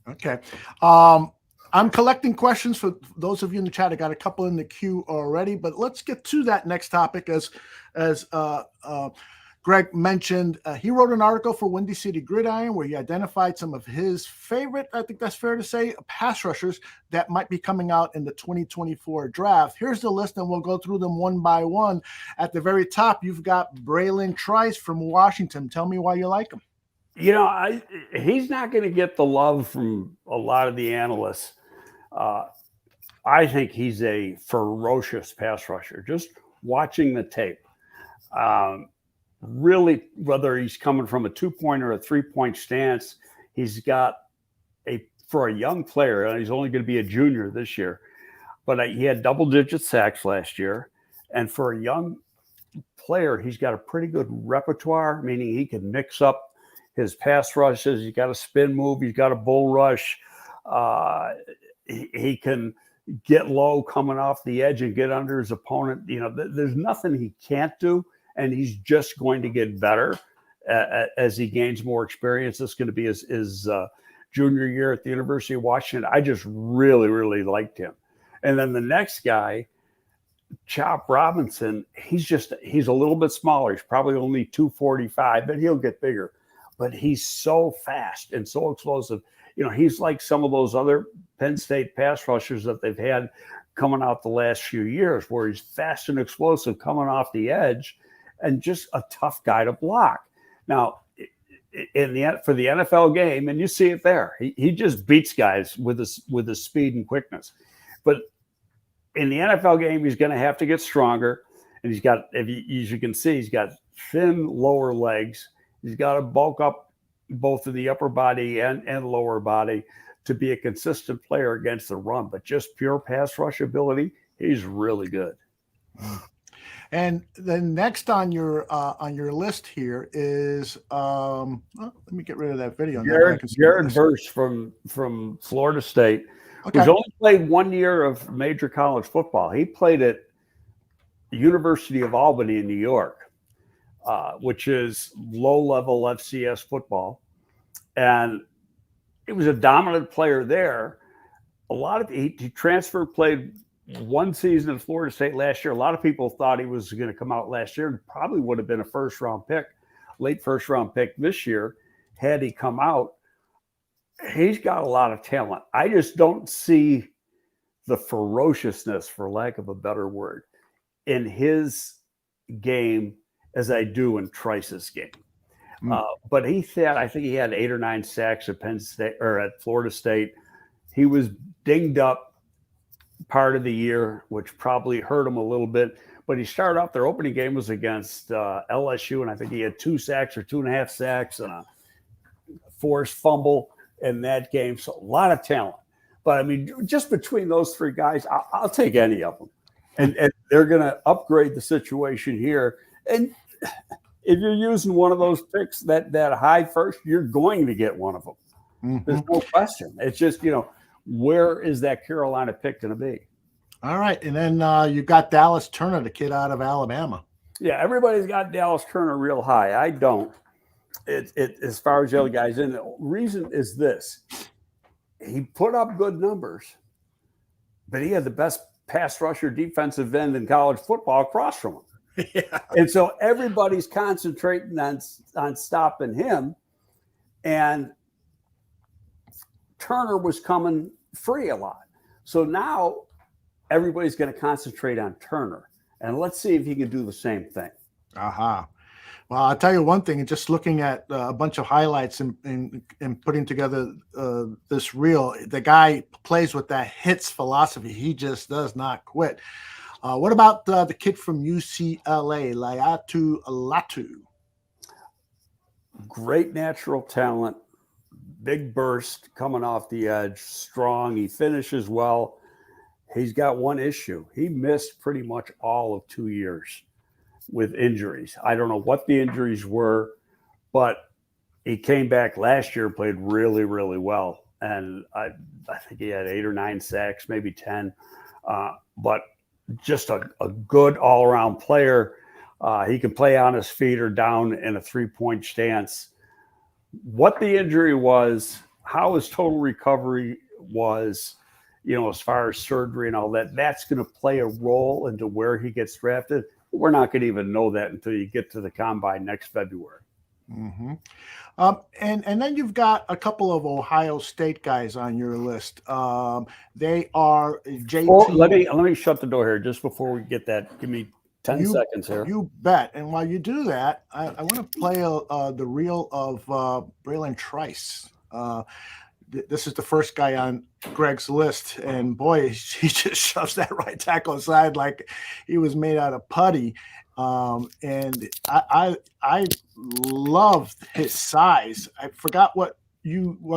Okay. I'm collecting questions for those of you in the chat. I got a couple in the queue already, but let's get to that next topic. As Greg mentioned, he wrote an article for Windy City Gridiron where he identified some of his favorite, I think that's fair to say, pass rushers that might be coming out in the 2024 draft. Here's the list, and we'll go through them one by one. At the very top, you've got Braylon Trice from Washington. Tell me why you like him. He's not going to get the love from a lot of the analysts. I think he's a ferocious pass rusher. Just watching the tape. Really, whether he's coming from a 2-point or a 3-point stance, he's got for a young player, and he's only going to be a junior this year, but he had double-digit sacks last year. And for a young player, he's got a pretty good repertoire, meaning he can mix up his pass rushes. He's got a spin move. He's got a bull rush. He can get low coming off the edge and get under his opponent. There's nothing he can't do. And he's just going to get better as he gains more experience. This is going to be his junior year at the University of Washington. I just really, really liked him. And then the next guy, Chop Robinson, he's a little bit smaller. He's probably only 245, but he'll get bigger. But he's so fast and so explosive. He's like some of those other Penn State pass rushers that they've had coming out the last few years, where he's fast and explosive coming off the edge, and just a tough guy to block. Now, for the NFL game, and you see it there, he just beats guys with his speed and quickness. But in the NFL game, he's going to have to get stronger, and he's got, as you can see, he's got thin lower legs. He's got to bulk up both of the upper body and lower body to be a consistent player against the run. But just pure pass rush ability, he's really good. And then next on your list here is let me get rid of that video. Jared Verse from Florida State, who's only played 1 year of major college football. He played at the University of Albany in New York, which is low-level FCS football, and he was a dominant player there. He transferred, played one season at Florida State last year. A lot of people thought he was going to come out last year and probably would have been a late first round pick this year had he come out. He's got a lot of talent. I just don't see the ferociousness, for lack of a better word, in his game as I do in Trice's game. But I think he had 8 or 9 sacks at Penn State or at Florida State. He was dinged up part of the year, which probably hurt him a little bit. But he started off, their opening game was against LSU, and I think he had 2 sacks or 2.5 sacks and a forced fumble in that game. So a lot of talent. But I mean, just between those 3 guys, I'll take any of them. And they're going to upgrade the situation here. And if you're using one of those picks that high first, you're going to get one of them. Mm-hmm. There's no question. It's just, where is that Carolina pick going to be? All right. And then you've got Dallas Turner, the kid out of Alabama. Yeah, everybody's got Dallas Turner real high. I don't. As far as the other guys. And the reason is this. He put up good numbers, but he had the best pass rusher defensive end in college football across from him. Yeah. And so everybody's concentrating on stopping him. And Turner was coming free a lot. So now everybody's going to concentrate on Turner. And let's see if he can do the same thing. Aha. Well, I'll tell you one thing, just looking at a bunch of highlights and putting together this reel, the guy plays with that hits philosophy. He just does not quit. What about the kid from UCLA, Laiatu Latu? Great natural talent, big burst coming off the edge, strong. He finishes well. He's got one issue. He missed pretty much all of 2 years with injuries. I don't know what the injuries were, but he came back last year, played really, really well. And I think he had 8 or 9 sacks, maybe 10. But just a good all-around player. He can play on his feet or down in a 3-point stance. What the injury was, how his total recovery was, as far as surgery and all that, that's going to play a role into where he gets drafted. We're not going to even know that until you get to the combine next February. Mm-hmm. And then you've got a couple of Ohio State guys on your list. They are JT. Oh, let me shut the door here just before we get that. Give me 10 seconds here. You bet. And while you do that, I want to play the reel of Braylon Trice. This is the first guy on Greg's list, and boy, he just shoves that right tackle aside like he was made out of putty. And I loved his size. I forgot what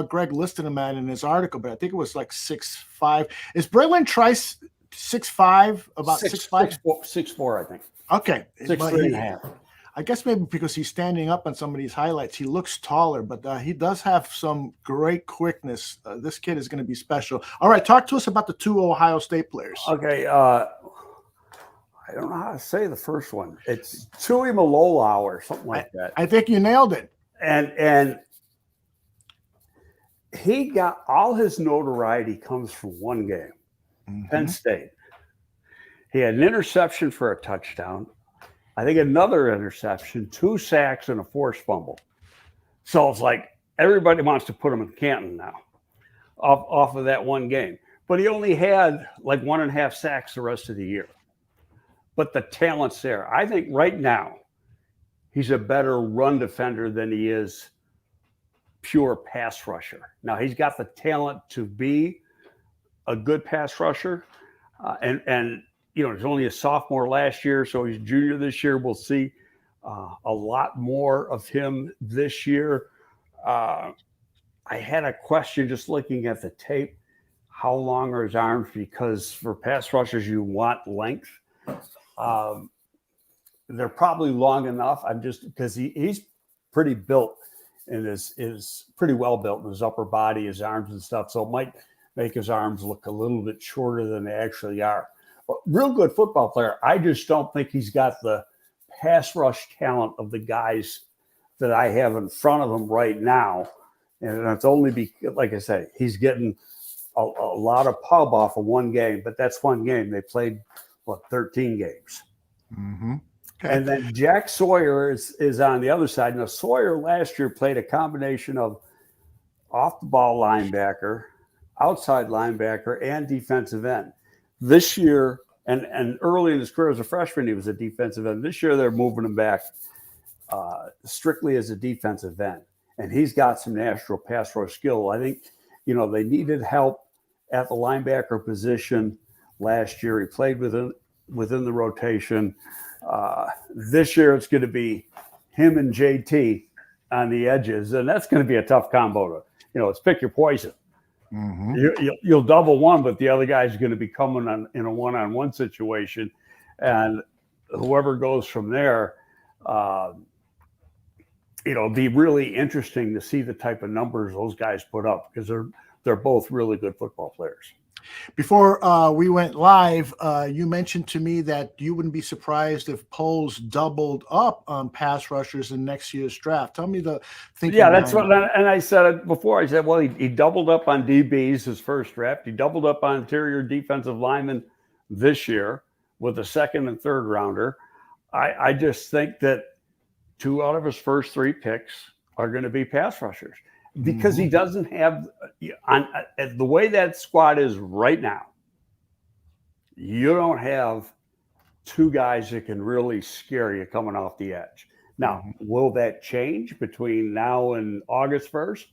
Greg listed him at in his article, but I think it was like 6'5". Is Braylon Trice 6'5"? About 6'5"? 6'4", I think. Okay, 6'3.5". I guess maybe because he's standing up on some of these highlights, he looks taller, but he does have some great quickness. This kid is going to be special. All right, talk to us about the 2 Ohio State players. Okay, I don't know how to say the first one. It's Tui Malolo or something like that. I think you nailed it. And he got all his notoriety comes from one game, Penn State. He had an interception for a touchdown. I think another interception, 2 sacks, and a forced fumble. So it's like everybody wants to put him in Canton now off of that one game. But he only had like 1.5 sacks the rest of the year. But the talent's there. I think right now he's a better run defender than he is pure pass rusher. Now, he's got the talent to be a good pass rusher. And he's only a sophomore last year, so he's junior this year. We'll see a lot more of him this year. I had a question just looking at the tape. How long are his arms? Because for pass rushers, you want length. They're probably long enough. I'm just because he's pretty built and is pretty well built in his upper body, his arms and stuff. So it might make his arms look a little bit shorter than they actually are. But real good football player. I just don't think he's got the pass rush talent of the guys that I have in front of him right now. And it's only like I say, he's getting a lot of pub off of one game, but that's one game. They played 13 games. Mm-hmm. Okay. And then Jack Sawyer is on the other side. Now, Sawyer last year played a combination of off-the-ball linebacker, outside linebacker, and defensive end. This year, and early in his career as a freshman, he was a defensive end. This year, they're moving him back strictly as a defensive end. And he's got some natural pass rush skill. I think, they needed help at the linebacker position last year. He played within the rotation. This year, it's going to be him and JT on the edges, and that's going to be a tough combo to, it's pick your poison. Mm-hmm. You'll double one, but the other guy's going to be coming in a one-on-one situation, and whoever goes from there, it'll be really interesting to see the type of numbers those guys put up because they're both really good football players. Before we went live, you mentioned to me that you wouldn't be surprised if polls doubled up on pass rushers in next year's draft. Tell me the thinking. Yeah, that's what. And I said it before. I said, well, he doubled up on DBs his first draft. He doubled up on interior defensive linemen this year with a second and third rounder. I just think that 2 out of his first 3 picks are going to be pass rushers because he doesn't have the way that squad is right now, you don't have two guys that can really scare you coming off the edge. Now, will that change between now and August 1st?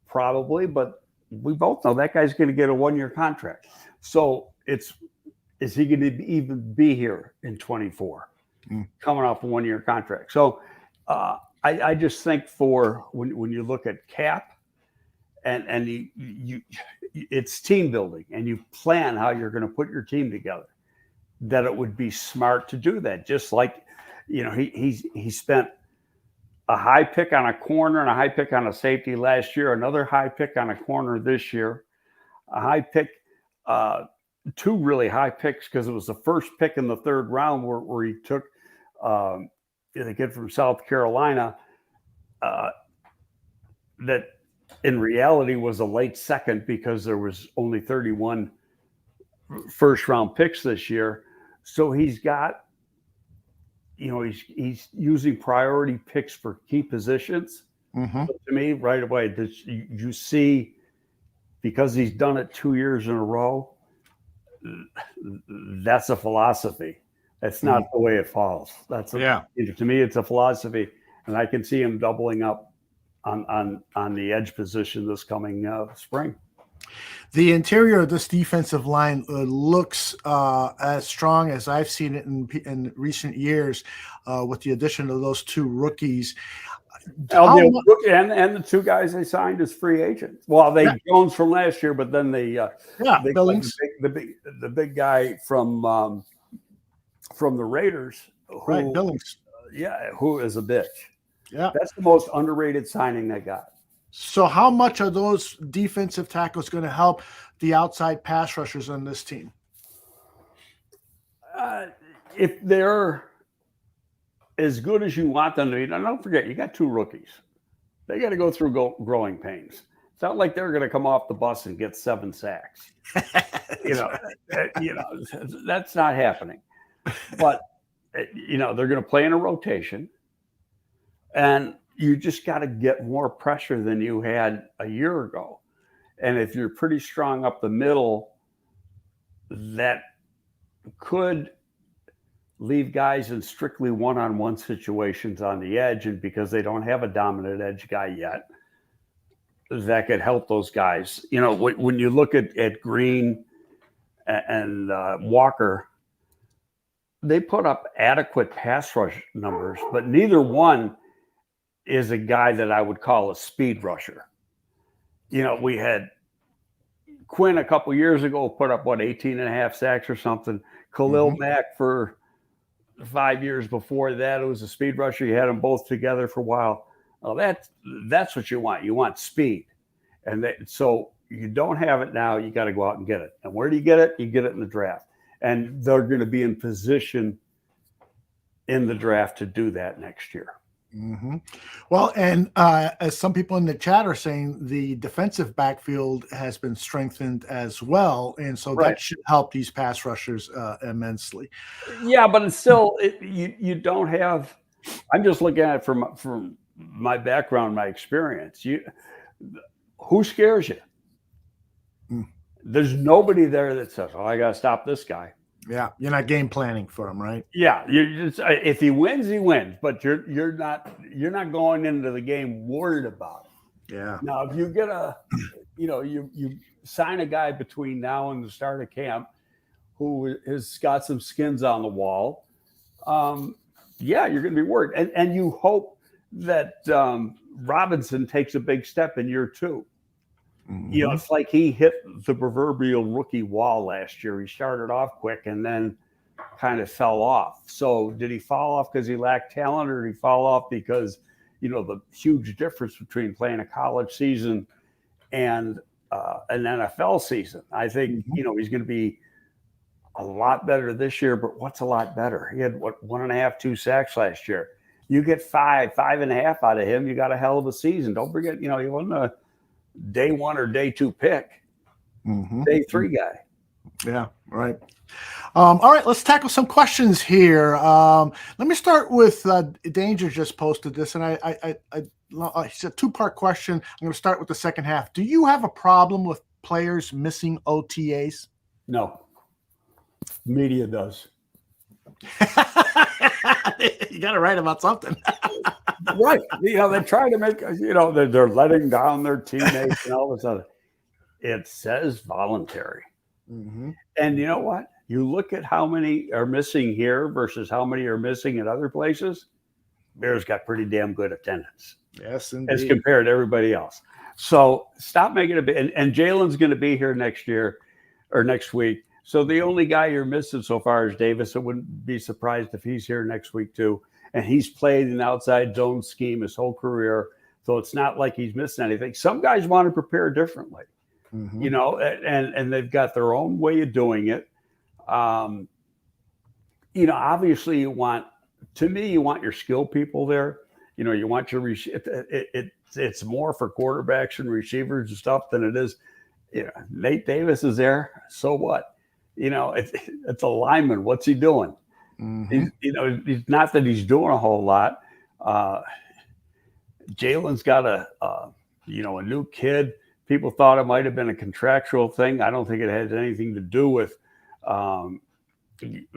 Probably, but we both know that guy's going to get a 1-year contract. So is he going to even be here in 24, coming off a 1-year contract? So I just think for when you look at cap and you it's team building and you plan how you're going to put your team together, that it would be smart to do that. Just like, he spent a high pick on a corner and a high pick on a safety last year, another high pick on a corner this year, a high pick, two really high picks because it was the first pick in the 3rd round where he took the kid from South Carolina that in reality was a late second because there was only 31 first-round picks this year. So he's got, he's using priority picks for key positions. To me, right away, you see, because he's done it 2 years in a row, that's a philosophy. That's not the way it falls. To me, it's a philosophy, and I can see him doubling up on the edge position this coming spring. The interior of this defensive line looks as strong as I've seen it in recent years, with the addition of those 2 rookies. And the 2 guys they signed as free agents. Well, Jones from last year, but then Billings, the big guy from the Raiders, Billings, who is a bitch. Yeah, that's the most underrated signing they got. So how much are those defensive tackles going to help the outside pass rushers on this team? If they're as good as you want them to be, now don't forget, you got 2 rookies. They got to go through growing pains. It's not like they're going to come off the bus and get 7 sacks. That's not happening. But, they're going to play in a rotation. And you just got to get more pressure than you had a year ago. And if you're pretty strong up the middle, that could leave guys in strictly one-on-one situations on the edge. And because they don't have a dominant edge guy yet, that could help those guys. When you look at Green and Walker, they put up adequate pass rush numbers, but neither one is a guy that I would call a speed rusher. We had Quinn a couple years ago put up 18.5 sacks or something. Khalil Mack for 5 years before that, it was a speed rusher. You had them both together for a while. Well, that's what you want. You want speed. And so you don't have it now. You got to go out and get it. And where do you get it? You get it in the draft. And they're going to be in position in the draft to do that next year. Well, and as some people in the chat are saying, the defensive backfield has been strengthened as well, and so that should help these pass rushers immensely. Yeah, but it's still you don't have. I'm just looking at it from my background, my experience. Who scares you? There's nobody there that says, "Oh, I got to stop this guy." Yeah, you're not game planning for him, right? Yeah, if he wins, he wins, but you're not going into the game worried about it. Yeah. Now, if you get you sign a guy between now and the start of camp who has got some skins on the wall, you're going to be worried, and you hope that Robinson takes a big step in year 2. It's like he hit the proverbial rookie wall last year. He started off quick and then kind of fell off. So did he fall off because he lacked talent, or did he fall off because, the huge difference between playing a college season and an NFL season? I think, he's going to be a lot better this year, but what's a lot better? He had 1.5, 2 sacks last year. You get 5.5 out of him, you got a hell of a season. Don't forget, he wasn't a day 1 or day 2 pick, day 3 guy. Yeah, right. All right, let's tackle some questions here. Let me start with Danger just posted this, and I it's a two-part question. I'm going to start with the second half. Do you have a problem with players missing OTAs? No. Media does. You got to write about something. Right. They try to make, they're letting down their teammates and all this other. It says voluntary. Mm-hmm. And you know what? You look at how many are missing here versus how many are missing in other places. Bears got pretty damn good attendance. Yes, indeed. As compared to everybody else. So stop making it big. And Jalen's going to be here next year or next week. So the only guy you're missing so far is Davis. I wouldn't be surprised if he's here next week too. And he's played an outside zone scheme his whole career. So it's not like he's missing anything. Some guys want to prepare differently, Mm-hmm. and they've got their own way of doing it. Obviously you want your skill people there. You want your it's more for quarterbacks and receivers and stuff than it is. Nate Davis is there. So what? It's a lineman. What's he doing? Mm-hmm. He's not that he's doing a whole lot. Jalen's got a new kid. People thought it might have been a contractual thing. I don't think it has anything to do with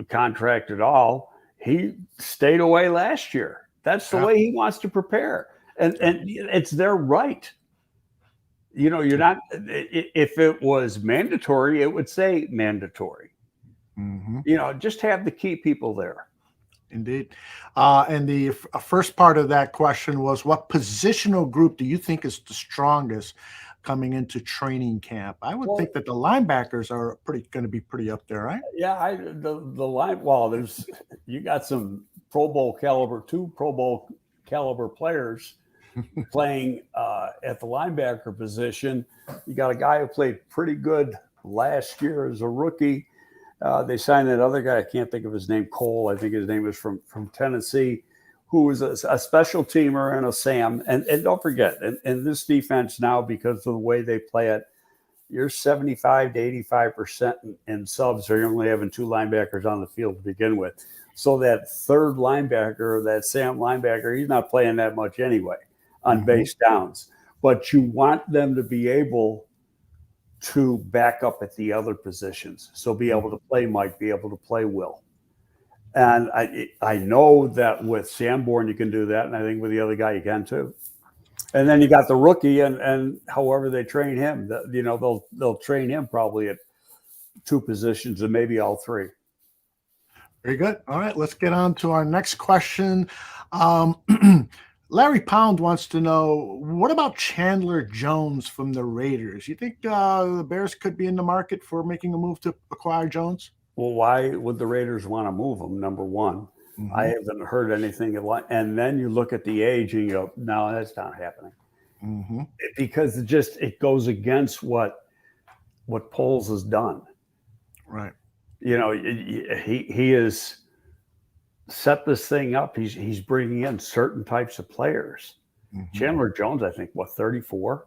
contract at all. He stayed away last year. That's the way he wants to prepare. And it's their right. You're not, if it was mandatory, it would say mandatory. Mm-hmm. Just have the key people there. Indeed. And the first part of that question was, what positional group do you think is the strongest coming into training camp? I would think that the linebackers are going to be pretty up there, right? Yeah, the line. Well, you got some Pro Bowl caliber players playing at the linebacker position. You got a guy who played pretty good last year as a rookie. They signed that other guy. I can't think of his name. Cole, I think his name is from Tennessee, who was a special teamer and a Sam. And don't forget, in this defense now, because of the way they play it, you're 75 to 85% in subs. So you're only having two linebackers on the field to begin with. So that third linebacker, that Sam linebacker, he's not playing that much anyway on base downs. But you want them to be able to back up at the other positions. So be able to play Mike, be able to play Will. And I know that with Sanborn you can do that, and I think with the other guy you can too. And then you got the rookie, and however they train him, they'll train him probably at two positions and maybe all three. Very good. All right, let's get on to our next question. Larry Pound wants to know, what about Chandler Jones from the Raiders? You think the Bears could be in the market for making a move to acquire Jones? Well, why would the Raiders want to move him, number one? Mm-hmm. I haven't heard anything. And then you look at the age and you go, no, that's not happening. Mm-hmm. Because it goes against what Poles has done. Right. He has set this thing up. He's bringing in certain types of players. Mm-hmm. Chandler Jones, I think, 34,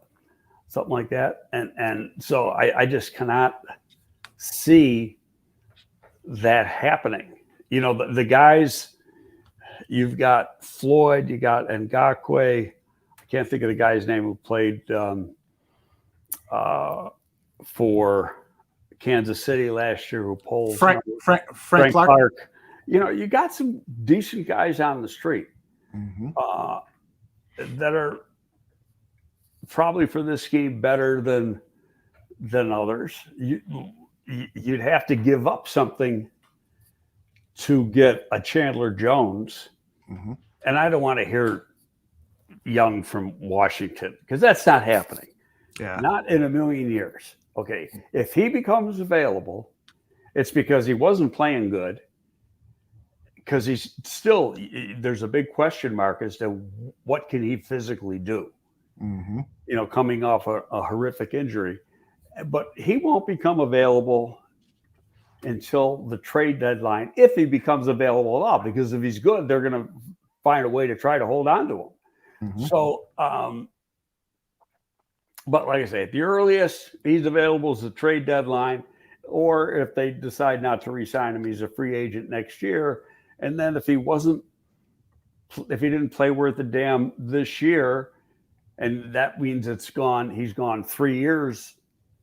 something like that. And so I just cannot see that happening. The guys, you've got Floyd, you got Ngakoue. I can't think of the guy's name who played for Kansas City last year, who pulled Frank Clark. You got some decent guys on the street that are probably for this scheme better than others. You'd have to give up something to get a Chandler Jones. Mm-hmm. And I don't want to hear Young from Washington, because that's not happening. Yeah. Not in a million years. Okay. If he becomes available, it's because he wasn't playing good, because he's still, there's a big question mark as to what can he physically do, coming off a horrific injury. But he won't become available until the trade deadline, if he becomes available at all, because if he's good, they're going to find a way to try to hold on to him. Mm-hmm. So, but like I say, at the earliest he's available is the trade deadline, or if they decide not to re-sign him, he's a free agent next year. And then if he didn't play worth a damn this year, And that means he's gone 3 years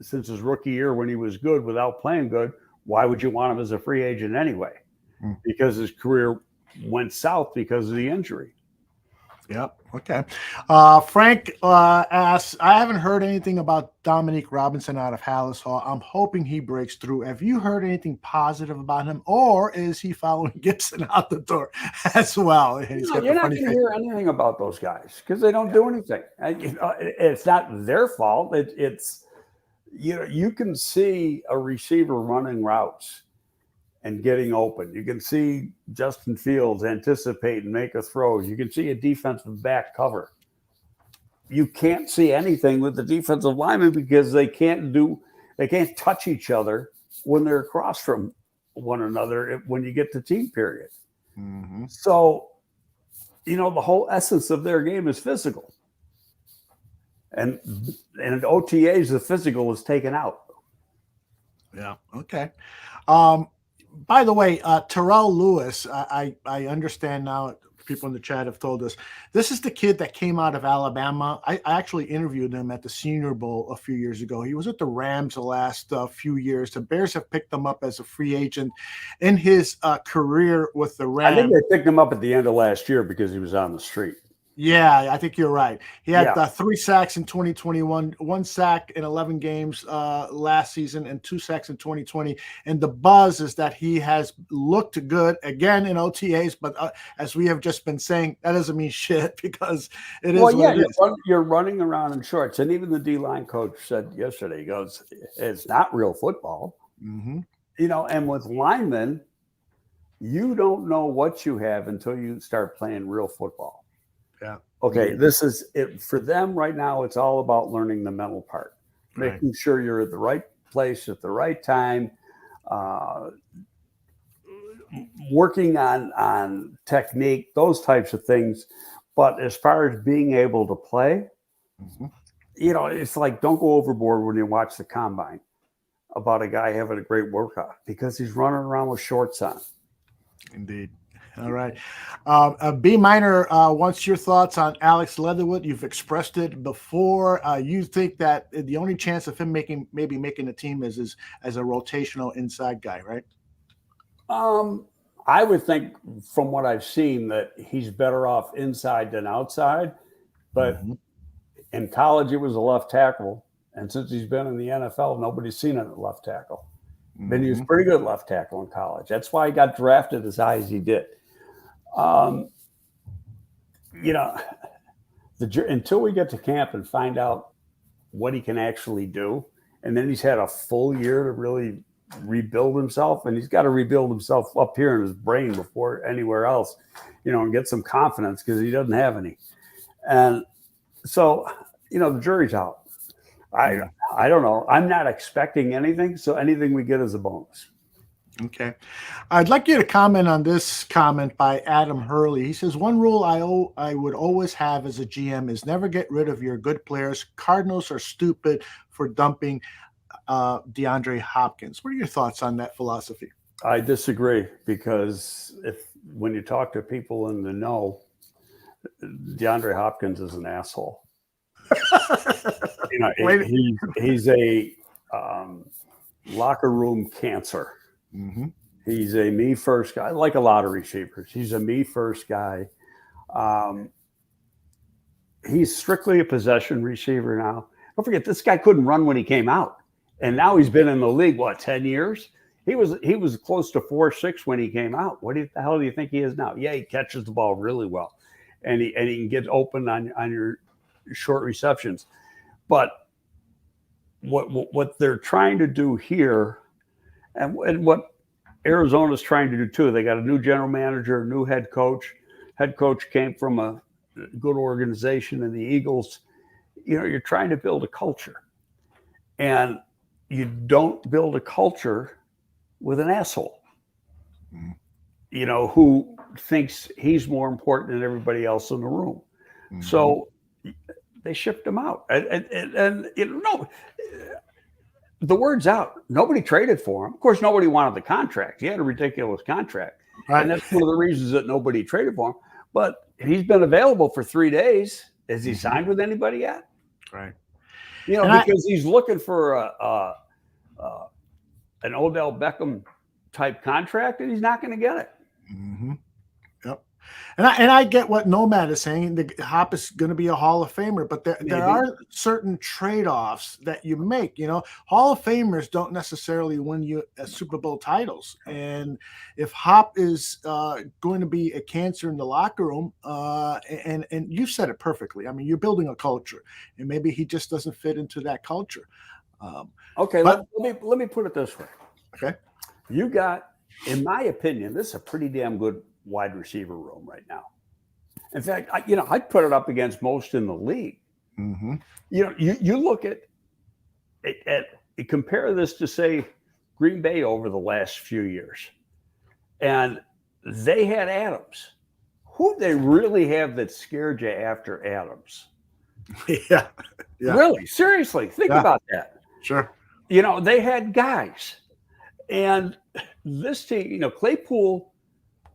since his rookie year when he was good without playing good. Why would you want him as a free agent anyway? Because his career went south because of the injury. Yep. Okay. Frank asks, I haven't heard anything about Dominique Robinson out of Hallis Hall. I'm hoping he breaks through. Have you heard anything positive about him, or is he following Gibson out the door as well? You're not going to hear anything about those guys because they don't do anything. It's not their fault. It's you can see a receiver running routes and getting open. You can see Justin Fields anticipate and make a throw. You can see a defensive back cover. You can't see anything with the defensive linemen because they can't touch each other when they're across from one another when you get to team period. Mm-hmm. So, the whole essence of their game is physical. And in OTAs, the physical is taken out. Yeah. Okay. By the way, Terrell Lewis, I understand now, people in the chat have told us, this is the kid that came out of Alabama. I actually interviewed him at the Senior Bowl a few years ago. He was with the Rams the last few years. The Bears have picked him up as a free agent in his career with the Rams. I think they picked him up at the end of last year because he was on the street. Yeah, I think you're right. He had 3 sacks in 2021, 1 sack in 11 games last season, and 2 sacks in 2020. And the buzz is that he has looked good again in OTAs, but as we have just been saying, that doesn't mean shit because it is. Well, you're running around in shorts, and even the D-line coach said yesterday, he goes, "It's not real football." Mm-hmm. And with linemen, you don't know what you have until you start playing real football. Yeah. Okay. This is it for them right now. It's all about learning the mental part, making sure you're at the right place at the right time, working on technique, those types of things. But as far as being able to play, it's like, don't go overboard when you watch the combine about a guy having a great workout because he's running around with shorts on. Indeed. All right. B Minor wants your thoughts on Alex Leatherwood. You've expressed it before. You think that the only chance of him making the team is as a rotational inside guy, right? I would think from what I've seen that he's better off inside than outside. But in college, it was a left tackle. And since he's been in the NFL, nobody's seen him at left tackle. But he was pretty good left tackle in college. That's why he got drafted as high as he did. Until we get to camp and find out what he can actually do, and then he's had a full year to really rebuild himself, and he's got to rebuild himself up here in his brain before anywhere else, and get some confidence because he doesn't have any. And so, the jury's out. I don't know. I'm not expecting anything, so anything we get is a bonus. Okay. I'd like you to comment on this comment by Adam Hurley. He says, one rule I would always have as a GM is never get rid of your good players. Cardinals are stupid for dumping DeAndre Hopkins. What are your thoughts on that philosophy? I disagree because when you talk to people in the know, DeAndre Hopkins is an asshole. He's a locker room cancer. He's a me first guy, like a lot of receivers. He's a me first guy. He's strictly a possession receiver now. Don't forget, this guy couldn't run when he came out, and now he's been in the league 10 years. He was close to 4.6 when he came out. What the hell do you think he is now? Yeah, he catches the ball really well, and he can get open on your short receptions. But what they're trying to do here, and what Arizona's trying to do too, they got a new general manager, a new head coach. Head coach came from a good organization in the Eagles. You're trying to build a culture, and you don't build a culture with an asshole, who thinks he's more important than everybody else in the room. So they shipped him out, and the word's out. Nobody traded for him. Of course, nobody wanted the contract. He had a ridiculous contract. Right. And that's one of the reasons that nobody traded for him. But he's been available for 3 days. Has he signed with anybody yet? Right. Because he's looking for an Odell Beckham type contract, and he's not going to get it. Mm-hmm. Yep. And I get what Nomad is saying. The Hop is going to be a Hall of Famer, but there are certain trade-offs that you make. Hall of Famers don't necessarily win you Super Bowl titles. And if Hop is going to be a cancer in the locker room, and you've said it perfectly. I mean, you're building a culture, and maybe he just doesn't fit into that culture. Okay, let me put it this way. Okay. You got, in my opinion, this is a pretty damn good wide receiver room right now. In fact, I'd put it up against most in the league. Mm-hmm. You look at compare this to, say, Green Bay over the last few years, and they had Adams. Who they really have that scared you after Adams? Yeah. Really, seriously, think about that. Sure. They had guys, and this team, Claypool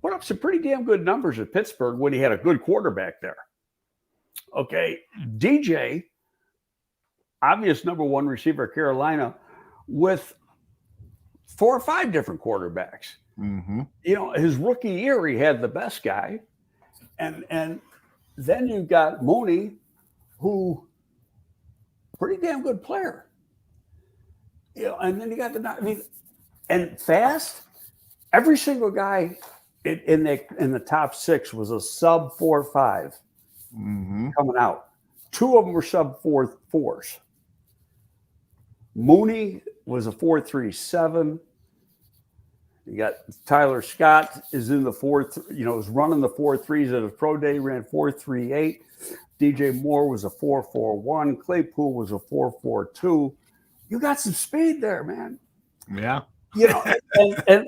put up some pretty damn good numbers at Pittsburgh when he had a good quarterback there. Okay, DJ, obvious number one receiver at Carolina, with 4 or 5 different quarterbacks. Mm-hmm. His rookie year, he had the best guy, and then you've got Mooney, who pretty damn good player. And then you got and fast. Every single guy in the top 6 was a sub 4.5 coming out. 2 of them were sub 4.4s. Mooney was a 4.37. You got Tyler Scott is in the is running the 4.3s at his pro day, ran 4.38. DJ Moore was a 4.41. Claypool was a 4.42. You got some speed there, man. Yeah. And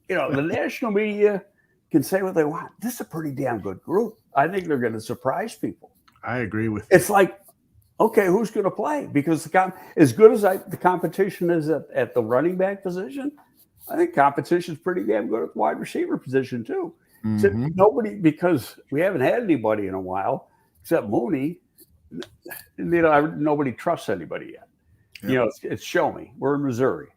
the national media can say what they want. This is a pretty damn good group. I think they're going to surprise people. I agree with you. It's like, okay, who's going to play? Because as good as the competition is at the running back position, I think competition is pretty damn good at the wide receiver position too. Mm-hmm. Nobody, because we haven't had anybody in a while except Mooney. Nobody trusts anybody yet. Yep. It's show me. We're in Missouri.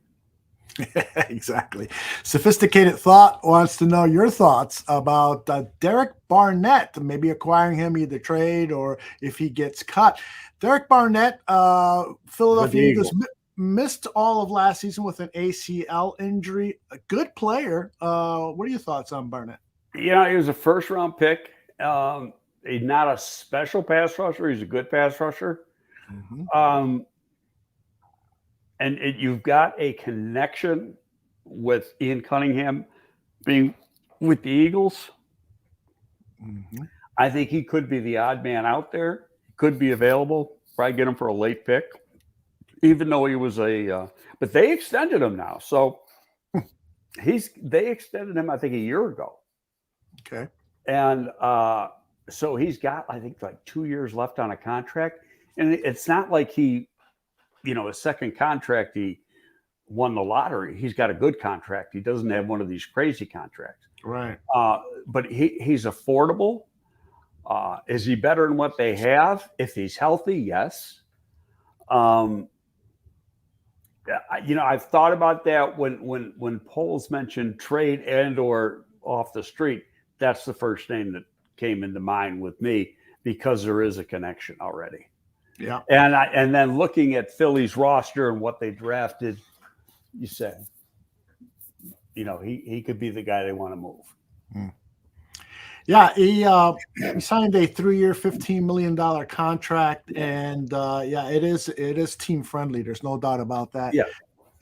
Exactly. Sophisticated Thought wants to know your thoughts about Derek Barnett, maybe acquiring him, either trade or if he gets cut. Derek Barnett, Philadelphia Eagles missed all of last season with an ACL injury. A good player. What are your thoughts on Barnett? He was a first-round pick. He's not a special pass rusher. He's a good pass rusher. Mm-hmm. And you've got a connection with Ian Cunningham being with the Eagles. Mm-hmm. I think he could be the odd man out there. He could be available. Probably get him for a late pick, even though he was but they extended him now. So they extended him, I think, a year ago. Okay. And so he's got, I think, like 2 years left on a contract. And it's not like his second contract, he won the lottery. He's got a good contract. He doesn't have one of these crazy contracts. Right. But he's affordable. Is he better than what they have? If he's healthy, yes. I've thought about that when Poles mentioned trade and or off the street. That's the first name that came into mind with me because there is a connection already. Yeah. And then looking at Philly's roster and what they drafted, you said, he could be the guy they want to move. Yeah, he signed a 3-year, $15 million contract, and it is team friendly. There's no doubt about that. Yeah.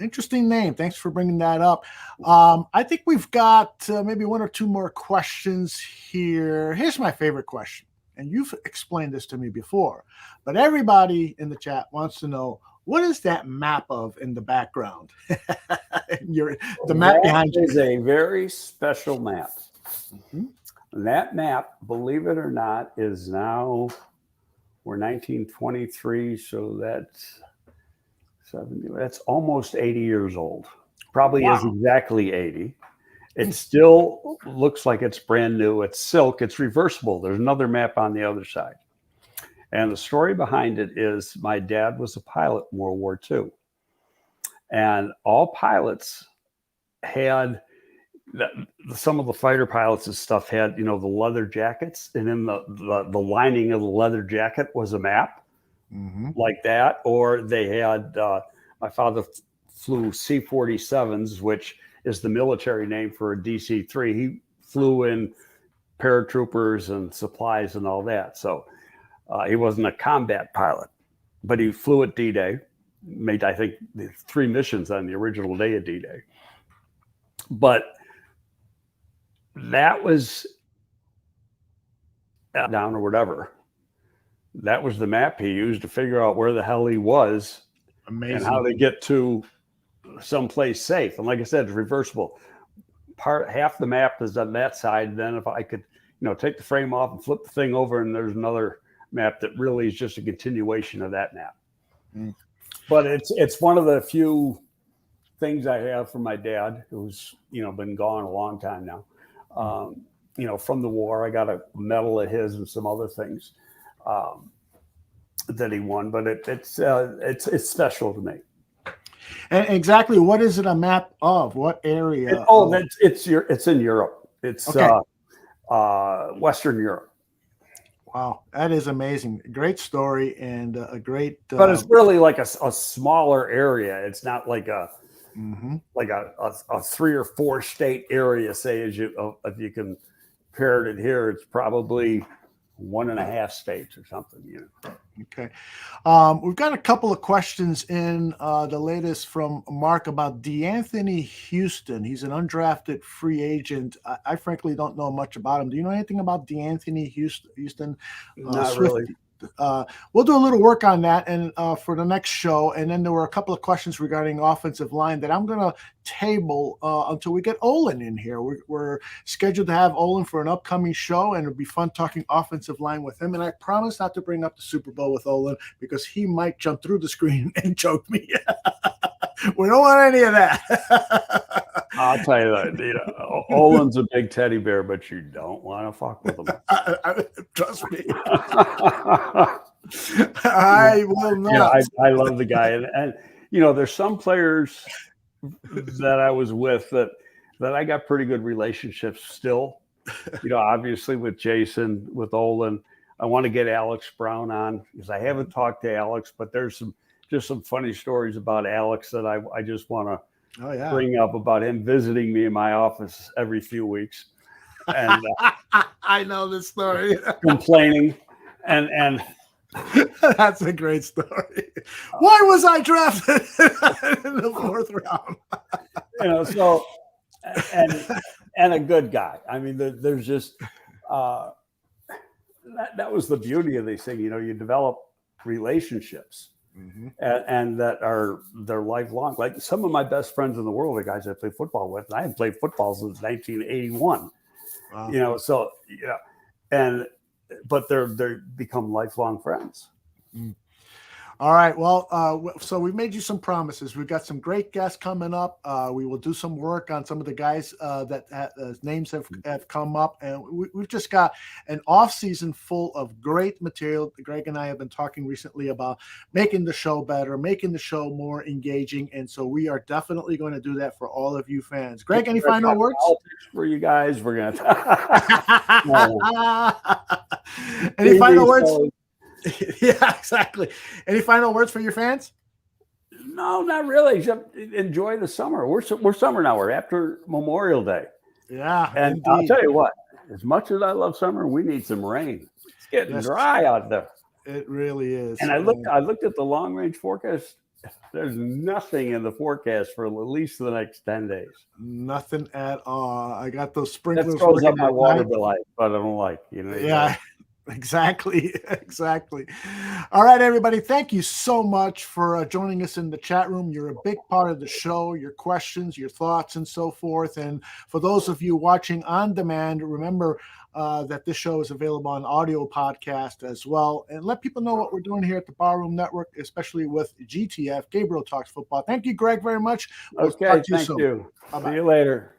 Interesting name. Thanks for bringing that up. I think we've got maybe 1 or 2 more questions here. Here's my favorite question. And you've explained this to me before, but everybody in the chat wants to know, what is that map of in the background? The map behind you is a very special map. Mm-hmm. That map, believe it or not, is now, we're 1923, so that's 70. That's almost 80 years old. Probably is exactly 80. It still looks like it's brand new. It's silk. It's reversible. There's another map on the other side. And the story behind it is my dad was a pilot in World War II. And all pilots had, some of the fighter pilots and stuff had, the leather jackets. And in the lining of the leather jacket was a map like that. Or they had, my father flew C-47s, which is the military name for a DC-3. He flew in paratroopers and supplies and all that. So he wasn't a combat pilot, but he flew at D-Day, made, I think, 3 missions on the original day of D-Day. But that was down or whatever. That was the map he used to figure out where the hell he was. Amazing. And how to get to someplace safe. And like I said, it's reversible. Half the map is on that side. Then if I could, take the frame off and flip the thing over, and there's another map that really is just a continuation of that map. But it's one of the few things I have from my dad, who's been gone a long time now. From the war, I got a medal of his and some other things that he won. But it's special to me. And exactly, what is it a map of? What area? It's in Europe. It's okay. Western Europe. Wow, that is amazing. Great story and a great. But it's really like a smaller area. It's not like a 3 or 4 state area. Say, if you can compare it here, it's probably 1.5 states or something. Okay. We've got a couple of questions in the latest from Mark about DeAnthony Houston. He's an undrafted free agent. I frankly don't know much about him. Do you know anything about DeAnthony Houston? Not really. We'll do a little work on that and for the next show. And then there were a couple of questions regarding offensive line that I'm going to table until we get Olin in here. We're scheduled to have Olin for an upcoming show, and it'll be fun talking offensive line with him. And I promise not to bring up the Super Bowl with Olin because he might jump through the screen and choke me. We don't want any of that. I'll tell you that. Olin's a big teddy bear, but you don't want to fuck with him. Trust me. I will not. I love the guy, and there's some players that I was with that I got pretty good relationships still. Obviously with Jason, with Olin. I want to get Alex Brown on because I haven't talked to Alex, but there's some funny stories about Alex that I just want to bring up about him visiting me in my office every few weeks. And I know this story. Complaining and that's a great story. Why was I drafted in the 4th round? So and a good guy. I mean, there's just that was the beauty of these things. You develop relationships. And that they're lifelong. Like some of my best friends in the world are guys I play football with. And I haven't played football since 1981. Wow. But they become lifelong friends. All right. Well, so we've made you some promises. We've got some great guests coming up. We will do some work on some of the guys that names have come up. And we've just got an off season full of great material. Greg and I have been talking recently about making the show better, making the show more engaging. And so we are definitely going to do that for all of you fans. Greg, any final words? For you guys, we're going to. Any final words? Yeah, exactly. Any final words for your fans? No, not really. Just enjoy the summer. We're summer now. We're after Memorial Day. Yeah, and indeed. I'll tell you what. As much as I love summer, we need some rain. It's getting dry out there. It really is. And I looked at the long range forecast. There's nothing in the forecast for at least the next 10 days. Nothing at all. I got those sprinklers. That throws up my water bill, but I don't like. Yeah. Exactly. All right, everybody. Thank you so much for joining us in the chat room. You're a big part of the show, your questions, your thoughts, and so forth. And for those of you watching on demand, remember that this show is available on audio podcast as well. And let people know what we're doing here at the Barroom Network, especially with GTF, Gabriel Talks Football. Thank you, Greg, very much. Okay, thank you. Bye-bye. See you later.